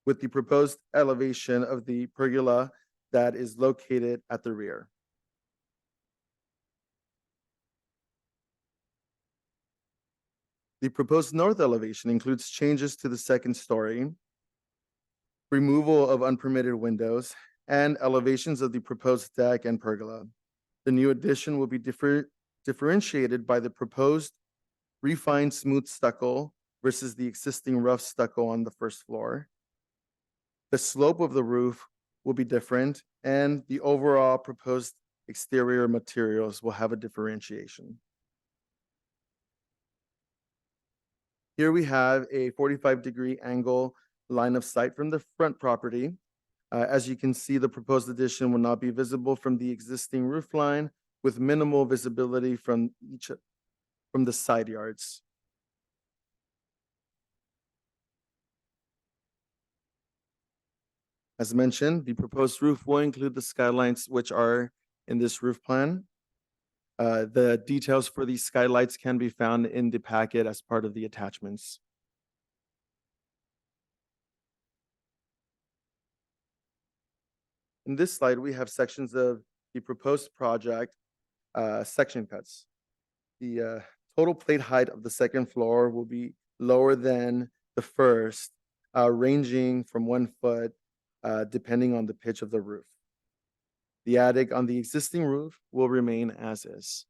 with the proposed elevation of the pergola that is located at the rear. The proposed north elevation includes changes to the second story, removal of unpermitted windows, and elevations of the proposed deck and pergola. The new addition will be differentiated by the proposed refined smooth stucco versus the existing rough stucco on the first floor. The slope of the roof will be different, and the overall proposed exterior materials will have a differentiation. Here we have a 45-degree angle line of sight from the front property. As you can see, the proposed addition will not be visible from the existing roof line, with minimal visibility from the side yards. As mentioned, the proposed roof will include the skylights which are in this roof plan. The details for these skylights can be found in the packet as part of the attachments. In this slide, we have sections of the proposed project, section cuts. The total plate height of the second floor will be lower than the first, ranging from 1 foot, depending on the pitch of the roof. The attic on the existing roof will remain as is.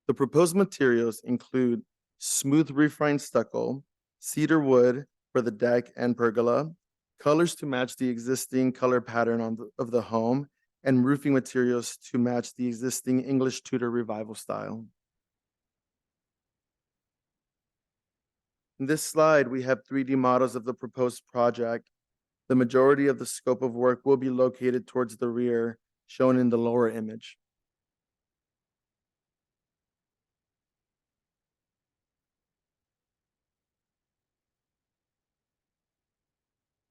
The proposed materials include smooth refined stucco, cedar wood for the deck and pergola, colors to match the existing color pattern of the home, and roofing materials to match the existing English Tudor Revival style. In this slide, we have 3D models of the proposed project. The majority of the scope of work will be located towards the rear, shown in the lower image.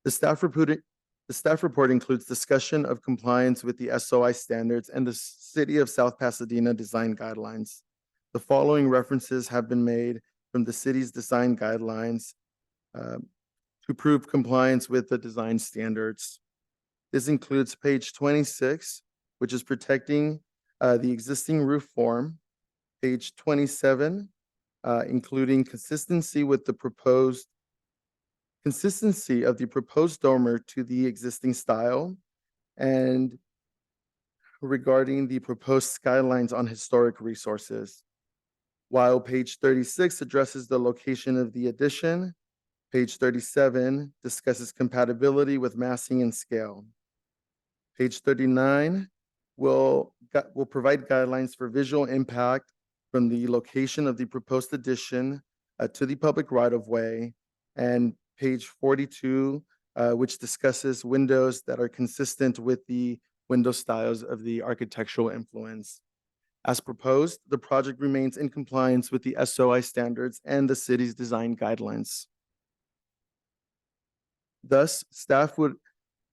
The staff report includes discussion of compliance with the SOI standards and the City of South Pasadena design guidelines. The following references have been made from the city's design guidelines to prove compliance with the design standards. This includes page 26, which is protecting the existing roof form, page 27, including consistency of the proposed dormer to the existing style, and regarding the proposed skylines on historic resources. While page 36 addresses the location of the addition, page 37 discusses compatibility with massing and scale. Page 39 will provide guidelines for visual impact from the location of the proposed addition to the public right-of-way, and page 42, which discusses windows that are consistent with the window styles of the architectural influence. As proposed, the project remains in compliance with the SOI standards and the city's design guidelines. Thus, staff would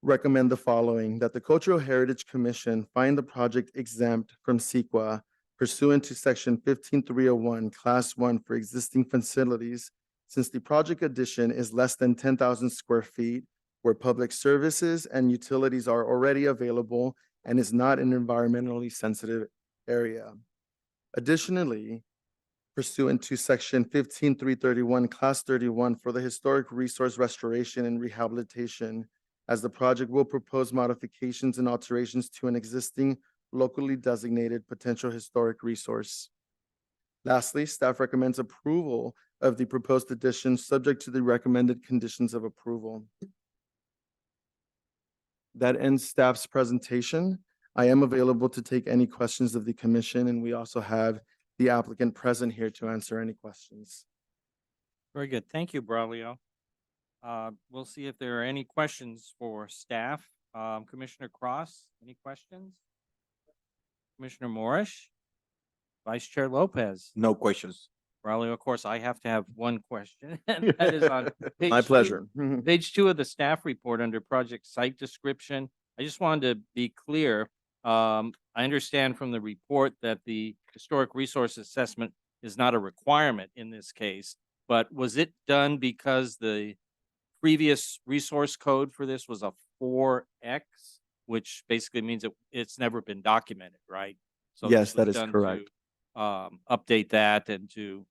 recommend the following: that the Cultural Heritage Commission find the project exempt from CEQA pursuant to section 15301, class 1 for existing facilities, since the project addition is less than 10,000 square feet, where public services and utilities are already available and is not an environmentally sensitive area. Additionally, pursuant to section 15331, class 31 for the historic resource restoration and rehabilitation, as the project will propose modifications and alterations to an existing locally designated potential historic resource. Lastly, staff recommends approval of the proposed addition subject to the recommended conditions of approval. That ends staff's presentation. I am available to take any questions of the commission, and we also have the applicant present here to answer any questions. Very good. Thank you, Braulio. We'll see if there are any questions for staff. Commissioner Cross, any questions? Commissioner Morris? Vice Chair Lopez? No questions. Braulio, of course, I have to have one question, and that is on page My 2 pleasure. Page 2 of the staff report under project site description. I just wanted to be clear. I understand from the report that the historic resource assessment is not a requirement in this case, but was it done because the previous resource code for this was a 4X, which basically means it's never been documented, right? So Yes, this was that is done correct. to update that and to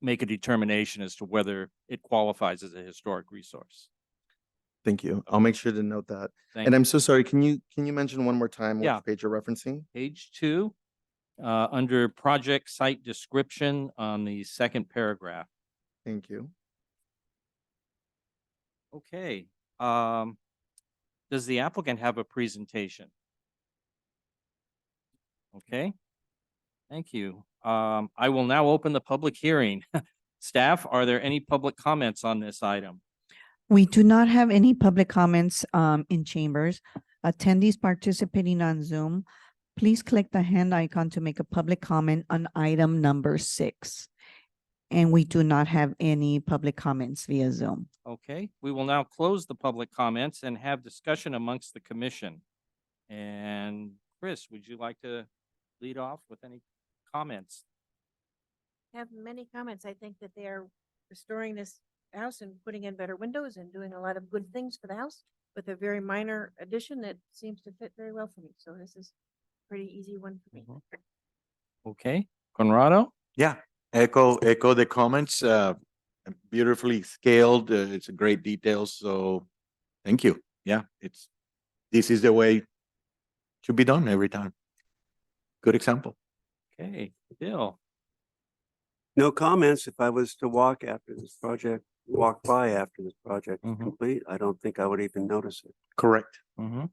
make a determination as to whether it qualifies as a historic resource. Thank you. I'll make sure to note that. Thank And you. I'm so sorry, can you mention one more time Yeah. which page you're referencing? Page 2, under project site description on the second paragraph. Thank you. Okay. Does the applicant have a presentation? Okay. Thank you. I will now open the public hearing. Staff, are there any public comments on this item? We do not have any public comments in chambers. Attendees participating on Zoom, please click the hand icon to make a public comment on item number 6. And we do not have any public comments via Zoom. Okay, we will now close the public comments and have discussion amongst the commission. And Chris, would you like to lead off with any comments? Have many comments. I think that they are restoring this house and putting in better windows and doing a lot of good things for the house with a very minor addition that seems to fit very well for me. So this is a pretty easy one for me. Okay, Conrado? Yeah, echo the comments, beautifully scaled, it's a great detail, so thank you. Yeah, this is the way it should be done every time. Good example. Okay, Bill? No comments. If I was to walk by after this project is Mhm. complete, I don't think I would even notice it. Correct. Mm-hmm.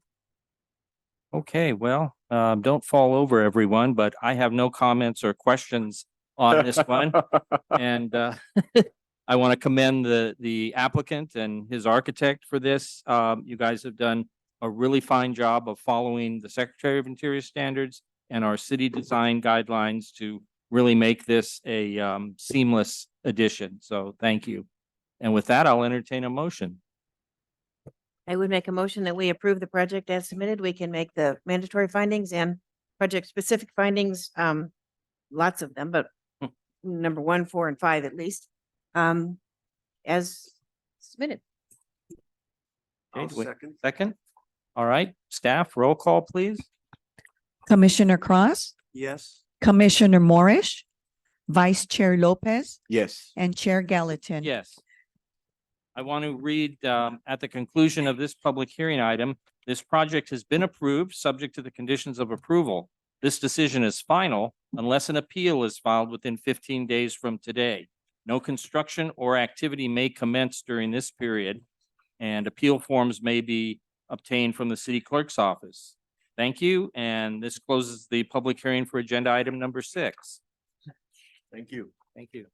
Okay, well, don't fall over everyone, but I have no comments or questions on this one. And I want to commend the applicant and his architect for this. You guys have done a really fine job of following the Secretary of Interior standards and our city design guidelines to really make this a seamless addition. So thank you. And with that, I'll entertain a motion. I would make a motion that we approve the project as submitted. We can make the mandatory findings and project-specific findings, lots of them, but number 1, 4, and 5 at least, as submitted. Okay, I'll do we- second. Second? All right, staff, roll call, please. Commissioner Cross, Yes. Commissioner Morris, Vice Chair Lopez, Yes. and Chair Gallatin. Yes. I want to read at the conclusion of this public hearing item, this project has been approved, subject to the conditions of approval. This decision is final unless an appeal is filed within 15 days from today. No construction or activity may commence during this period, and appeal forms may be obtained from the city clerk's office. Thank you, and this closes the public hearing for agenda item number 6. Thank you. Thank you.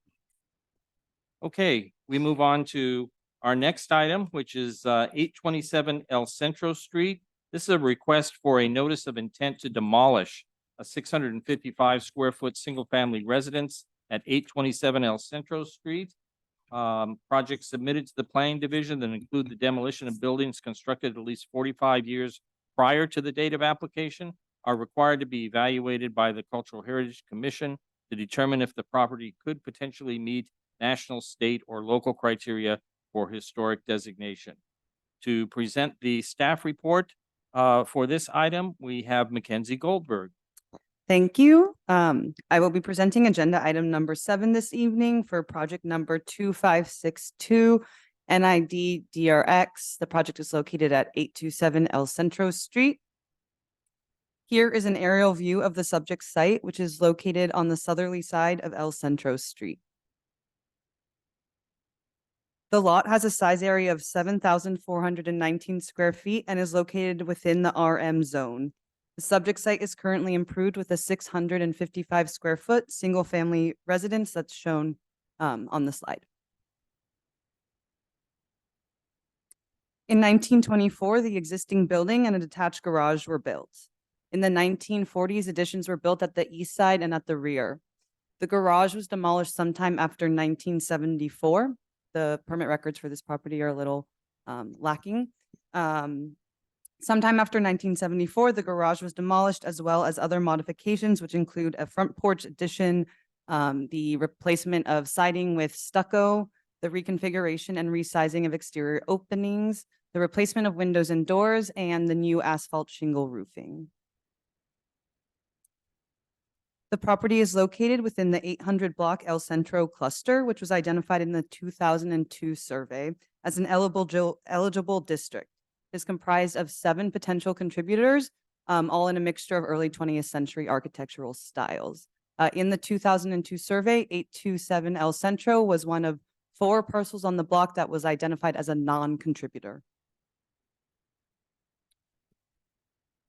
Okay, we move on to our next item, which is 827 El Centro Street. This is a request for a notice of intent to demolish a 655 square foot single-family residence at 827 El Centro Street. Projects submitted to the planning division that include the demolition of buildings constructed at least 45 years prior to the date of application are required to be evaluated by the Cultural Heritage Commission to determine if the property could potentially meet national, state, or local criteria for historic designation. To present the staff report for this item, we have Mackenzie Goldberg. Thank you. I will be presenting agenda item number 7 this evening for project number 2562 NID DRX. The project is located at 827 El Centro Street. Here is an aerial view of the subject site, which is located on the southerly side of El Centro Street. The lot has a size area of 7,419 square feet and is located within the RM zone. The subject site is currently improved with a 655 square foot single family residence that's shown on the slide. In 1924, the existing building and a detached garage were built. In the 1940s, additions were built at the east side and at the rear. The garage was demolished sometime after 1974. The permit records for this property are a little lacking. Sometime after 1974, the garage was demolished as well as other modifications, which include a front porch addition, the replacement of siding with stucco, the reconfiguration and resizing of exterior openings, the replacement of windows and doors, and the new asphalt shingle roofing. The property is located within the 800 block El Centro cluster, which was identified in the 2002 survey as an eligible district. It is comprised of 7 potential contributors, all in a mixture of early 20th century architectural styles. In the 2002 survey, 827 El Centro was one of 4 parcels on the block that was identified as a non-contributor.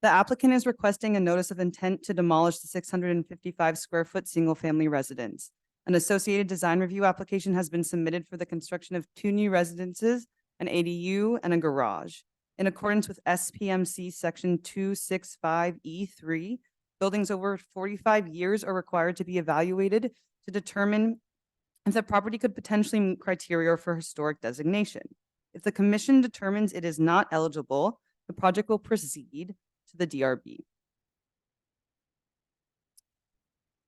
The applicant is requesting a notice of intent to demolish the 655 square foot single family residence. An associated design review application has been submitted for the construction of 2 new residences, an ADU, and a garage. In accordance with SPMC section 265E3, buildings over 45 years are required to be evaluated to determine if the property could potentially meet criteria for historic designation. If the commission determines it is not eligible, the project will proceed to the DRB.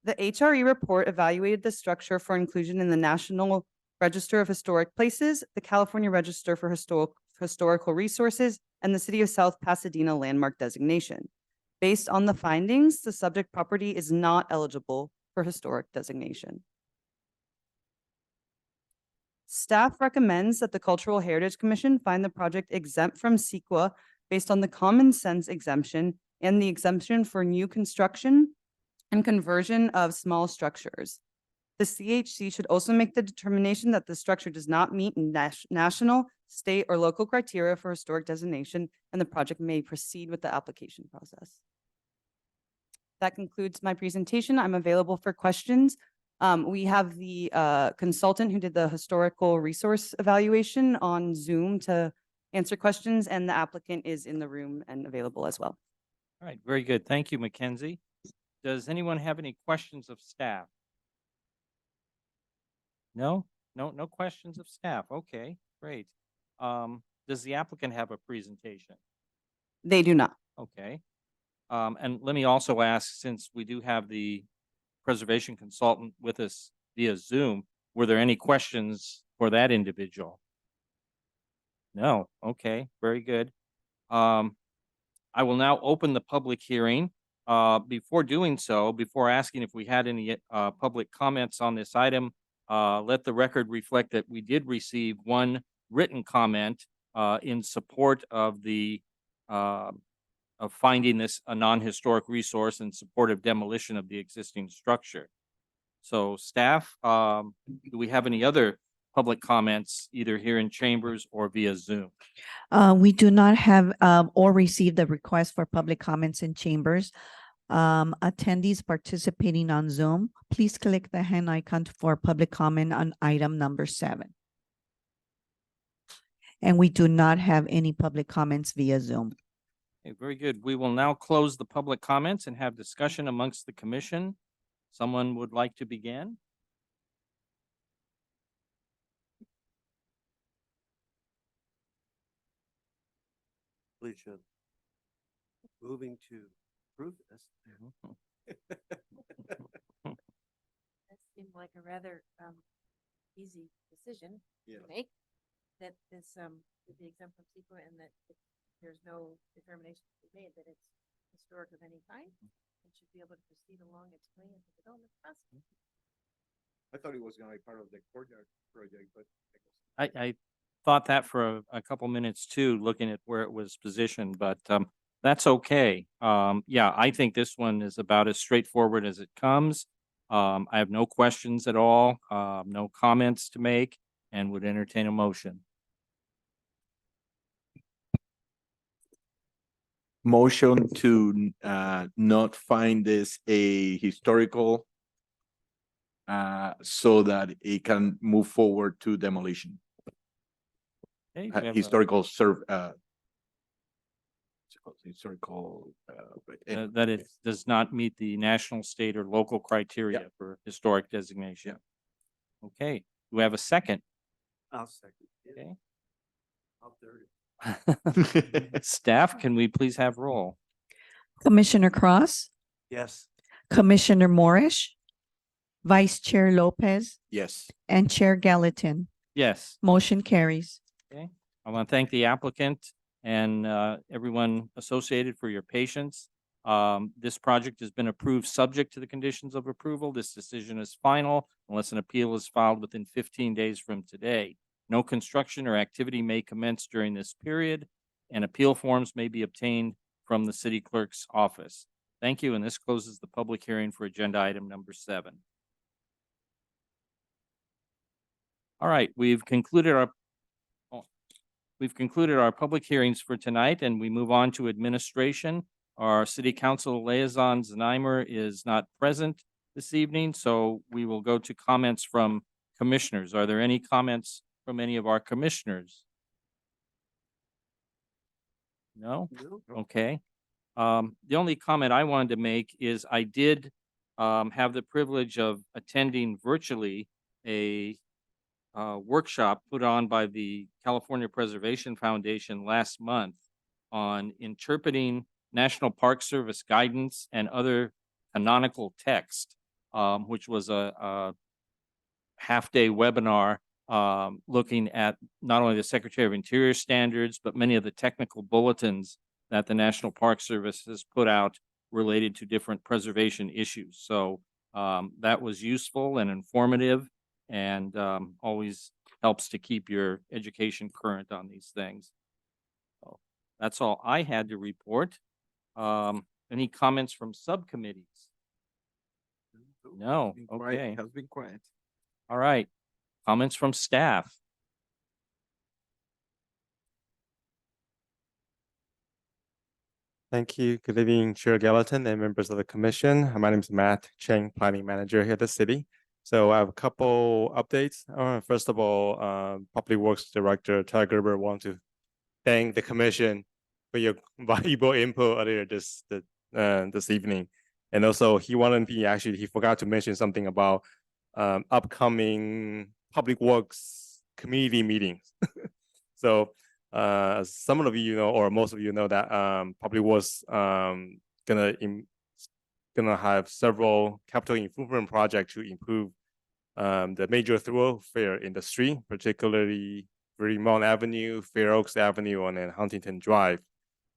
The HRE report evaluated the structure for inclusion in the National Register of Historic Places, the California Register for Historical Resources, and the City of South Pasadena landmark designation. Based on the findings, the subject property is not eligible for historic designation. Staff recommends that the Cultural Heritage Commission find the project exempt from CEQA based on the common sense exemption and the exemption for new construction and conversion of small structures. The CHC should also make the determination that the structure does not meet national, state, or local criteria for historic designation, and the project may proceed with the application process. That concludes my presentation. I'm available for questions. We have the consultant who did the historical resource evaluation on Zoom to answer questions, and the applicant is in the room and available as well. All right, very good. Thank you, Mackenzie. Does anyone have any questions of staff? No? No questions of staff. Okay, great. Does the applicant have a presentation? They do not. Okay. And let me also ask, since we do have the preservation consultant with us via Zoom, were there any questions for that individual? No. Okay, very good. I will now open the public hearing. Before doing so, before asking if we had any public comments on this item, let the record reflect that we did receive one written comment in support of the of finding this a non-historic resource in support of demolition of the existing structure. So staff, do we have any other public comments either here in chambers or via Zoom? We do not have or receive the request for public comments in chambers. Attendees participating on Zoom, please click the hand icon for public comment on item number 7. And we do not have any public comments via Zoom. Okay, very good. We will now close the public comments and have discussion amongst the commission. Someone would like to begin? Please should. Moving to approve this. That seemed like a rather easy decision Yeah. to make. That this would be exempt from CEQA and that there's no determination to be made that it's historic of any kind. It should be able to proceed along its way in the development process. I thought it was gonna be part of the courtyard project, but. I thought that for a couple minutes too, looking at where it was positioned, but that's okay. Yeah, I think this one is about as straightforward as it comes. I have no questions at all, no comments to make, and would entertain a motion. Motion to not find this a historical so that it can move forward to demolition. Okay, we have a- Historical historical that it does not meet the national, state, or local criteria for historic designation. Okay, do we have a second? I'll second. Okay. I'll third it. Staff, can we please have roll? Commissioner Cross, Yes. Commissioner Morris, Vice Chair Lopez, Yes. and Chair Gallatin. Yes. Motion carries. Okay, I want to thank the applicant and everyone associated for your patience. This project has been approved subject to the conditions of approval. This decision is final unless an appeal is filed within 15 days from today. No construction or activity may commence during this period, and appeal forms may be obtained from the city clerk's office. Thank you, and this closes the public hearing for agenda item number 7. All right, we've concluded our public hearings for tonight, and we move on to administration. Our city council liaison, Znaimer, is not present this evening, so we will go to comments from commissioners. Are there any comments from any of our commissioners? No? No? Okay. The only comment I wanted to make is I did have the privilege of attending virtually a workshop put on by the California Preservation Foundation last month on interpreting National Park Service guidance and other canonical text, which was a half-day webinar looking at not only the Secretary of Interior standards, but many of the technical bulletins that the National Park Service has put out related to different preservation issues. So that was useful and informative, and always helps to keep your education current on these things. So that's all I had to report. Any comments from subcommittees? No, okay. Has been quiet. All right. Comments from staff? Thank you. Good evening, Chair Gallatin and members of the commission. My name is Matt Cheng, Planning Manager here at the city. So I have a couple updates. First of all, Public Works Director Ty Gerber wants to thank the commission for your valuable input earlier this evening. And also he forgot to mention something about upcoming Public Works community meetings. So some of you know, or most of you know that Public Works gonna have several capital improvement projects to improve the major thoroughfare in the street, particularly Vermont Avenue, Fair Oaks Avenue, and then Huntington Drive.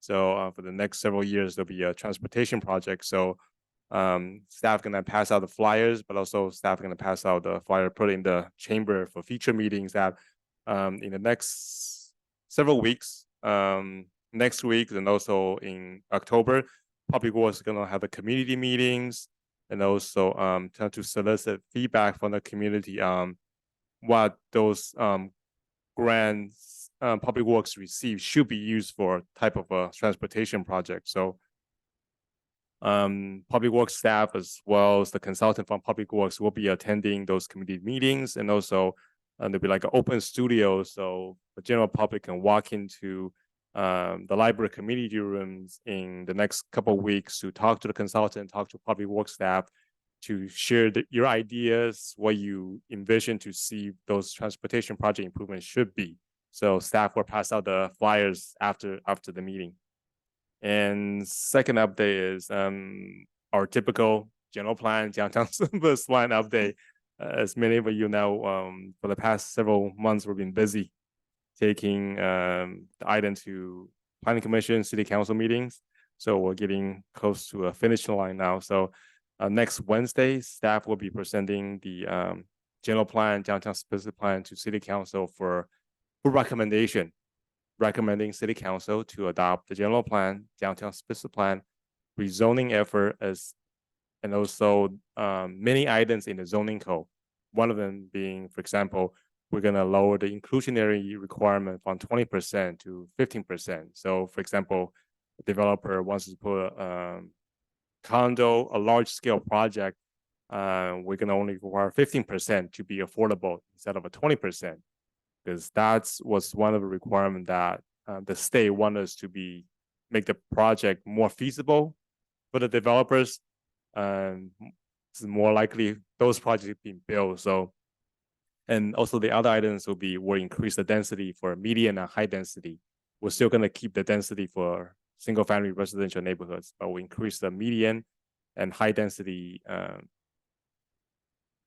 So for the next several years, there'll be a transportation project. So staff gonna pass out the flyers, but also staff gonna pass out the flyer put in the chamber for future meetings that in the next several weeks, next week and also in October, Public Works is gonna have the community meetings and also try to solicit feedback from the community on what those grants Public Works receive should be used for type of a transportation project. So Public Works staff as well as the consultant from Public Works will be attending those community meetings, and also there'll be like an open studio so the general public can walk into the library community rooms in the next couple of weeks to talk to the consultant, talk to Public Works staff, to share your ideas, what you envision to see those transportation project improvements should be. So staff will pass out the flyers after the meeting. And second update is our typical general plan, downtown service plan update. As many of you know, for the past several months, we've been busy taking the item to planning commission, city council meetings. So we're getting close to a finish line now. So next Wednesday, staff will be presenting the general plan, downtown specific plan to city council for recommendation, recommending city council to adopt the general plan, downtown specific plan, rezoning effort and also many items in the zoning code. One of them being, for example, we're gonna lower the inclusionary requirement from 20% to 15%. So for example, a developer wants to put a condo, a large scale project, we're gonna only require 15% to be affordable instead of a 20%. Because that's was one of the requirements that the state wanted us to make the project more feasible for the developers. It's more likely those projects being built. So, and also the other items will increase the density for medium and high density. We're still going to keep the density for single family residential neighborhoods, but we increase the median and high density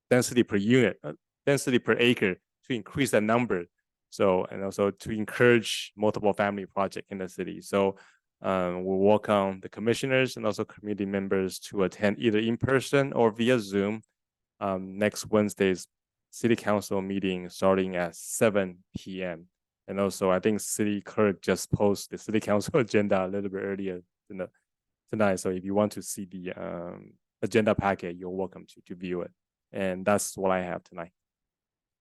density per unit, density per acre to increase that number. So, and also to encourage multiple family project in the city. So we'll welcome the commissioners and also community members to attend either in person or via Zoom next Wednesday's city council meeting starting at 7 p.m. And also I think city clerk just posted the city council agenda a little bit earlier tonight. So if you want to see the agenda packet, you're welcome to view it. And that's what I have tonight.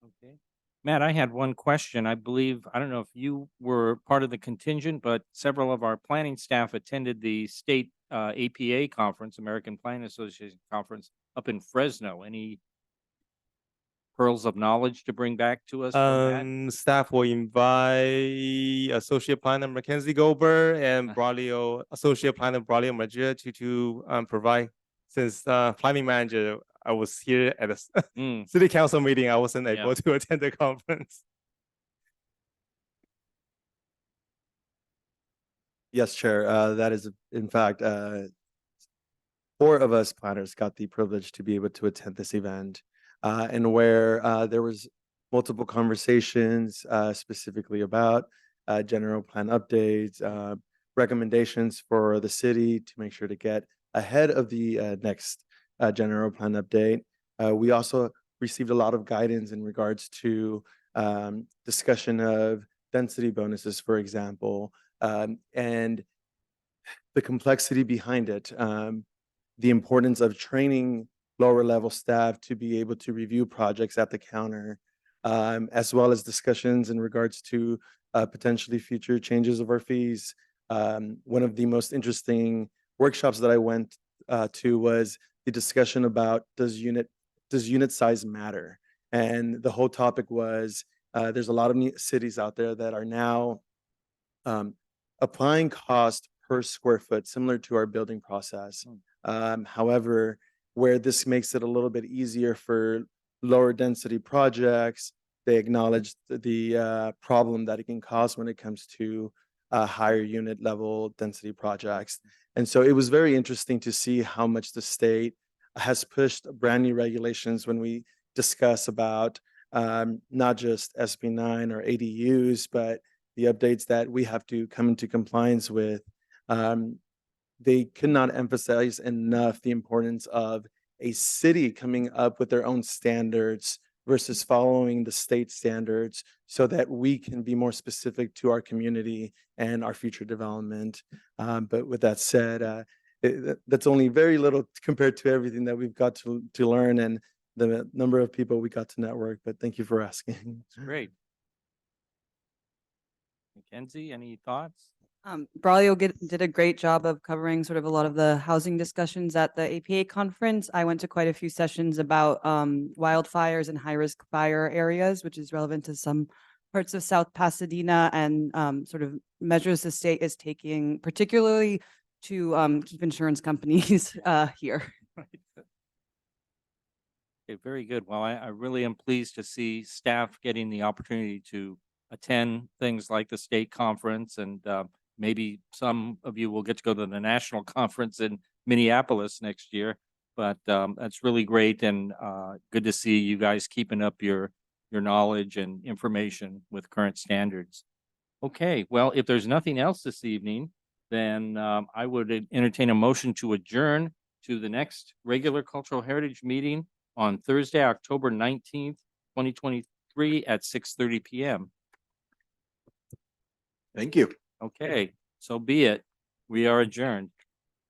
Okay. Matt, I had one question. I believe, I don't know if you were part of the contingent, but several of our planning staff attended the state APA conference, American Planning Association conference up in Fresno. Any pearls of knowledge to bring back to us from that? Staff will invite Associate Planner Mackenzie Goldberg and Associate Planner Braulio Magia to provide, since planning manager, I was here at a Mm, city council meeting. I wasn't Yeah. able to attend the conference. Yes, Chair. That is, in fact, four of us planners got the privilege to be able to attend this event, and where there was multiple conversations specifically about general plan updates, recommendations for the city to make sure to get ahead of the next general plan update. We also received a lot of guidance in regards to discussion of density bonuses, for example, and the complexity behind it, the importance of training lower level staff to be able to review projects at the counter, as well as discussions in regards to potentially future changes of our fees. One of the most interesting workshops that I went to was the discussion about does unit size matter? And the whole topic was there's a lot of cities out there that are now um, applying cost per square foot, similar to our building process. However, where this makes it a little bit easier for lower density projects, they acknowledge the problem that it can cause when it comes to higher unit level density projects. And so it was very interesting to see how much the state has pushed brand new regulations when we discuss about not just SB 9 or ADUs, but the updates that we have to come into compliance with. They could not emphasize enough the importance of a city coming up with their own standards versus following the state standards so that we can be more specific to our community and our future development. But with that said, that's only very little compared to everything that we've got to learn and the number of people we got to network. But thank you for asking. Great. Mackenzie, any thoughts? Braulio did a great job of covering sort of a lot of the housing discussions at the APA conference. I went to quite a few sessions about wildfires and high-risk fire areas, which is relevant to some parts of South Pasadena and sort of measures the state is taking, particularly to keep insurance companies here. Okay, very good. Well, I really am pleased to see staff getting the opportunity to attend things like the state conference, and maybe some of you will get to go to the national conference in Minneapolis next year. But that's really great, and good to see you guys keeping up your knowledge and information with current standards. Okay, well, if there's nothing else this evening, then I would entertain a motion to adjourn to the next regular Cultural Heritage meeting on Thursday, October 19th, 2023 at 6:30 PM. Thank you. Okay, so be it. We are adjourned.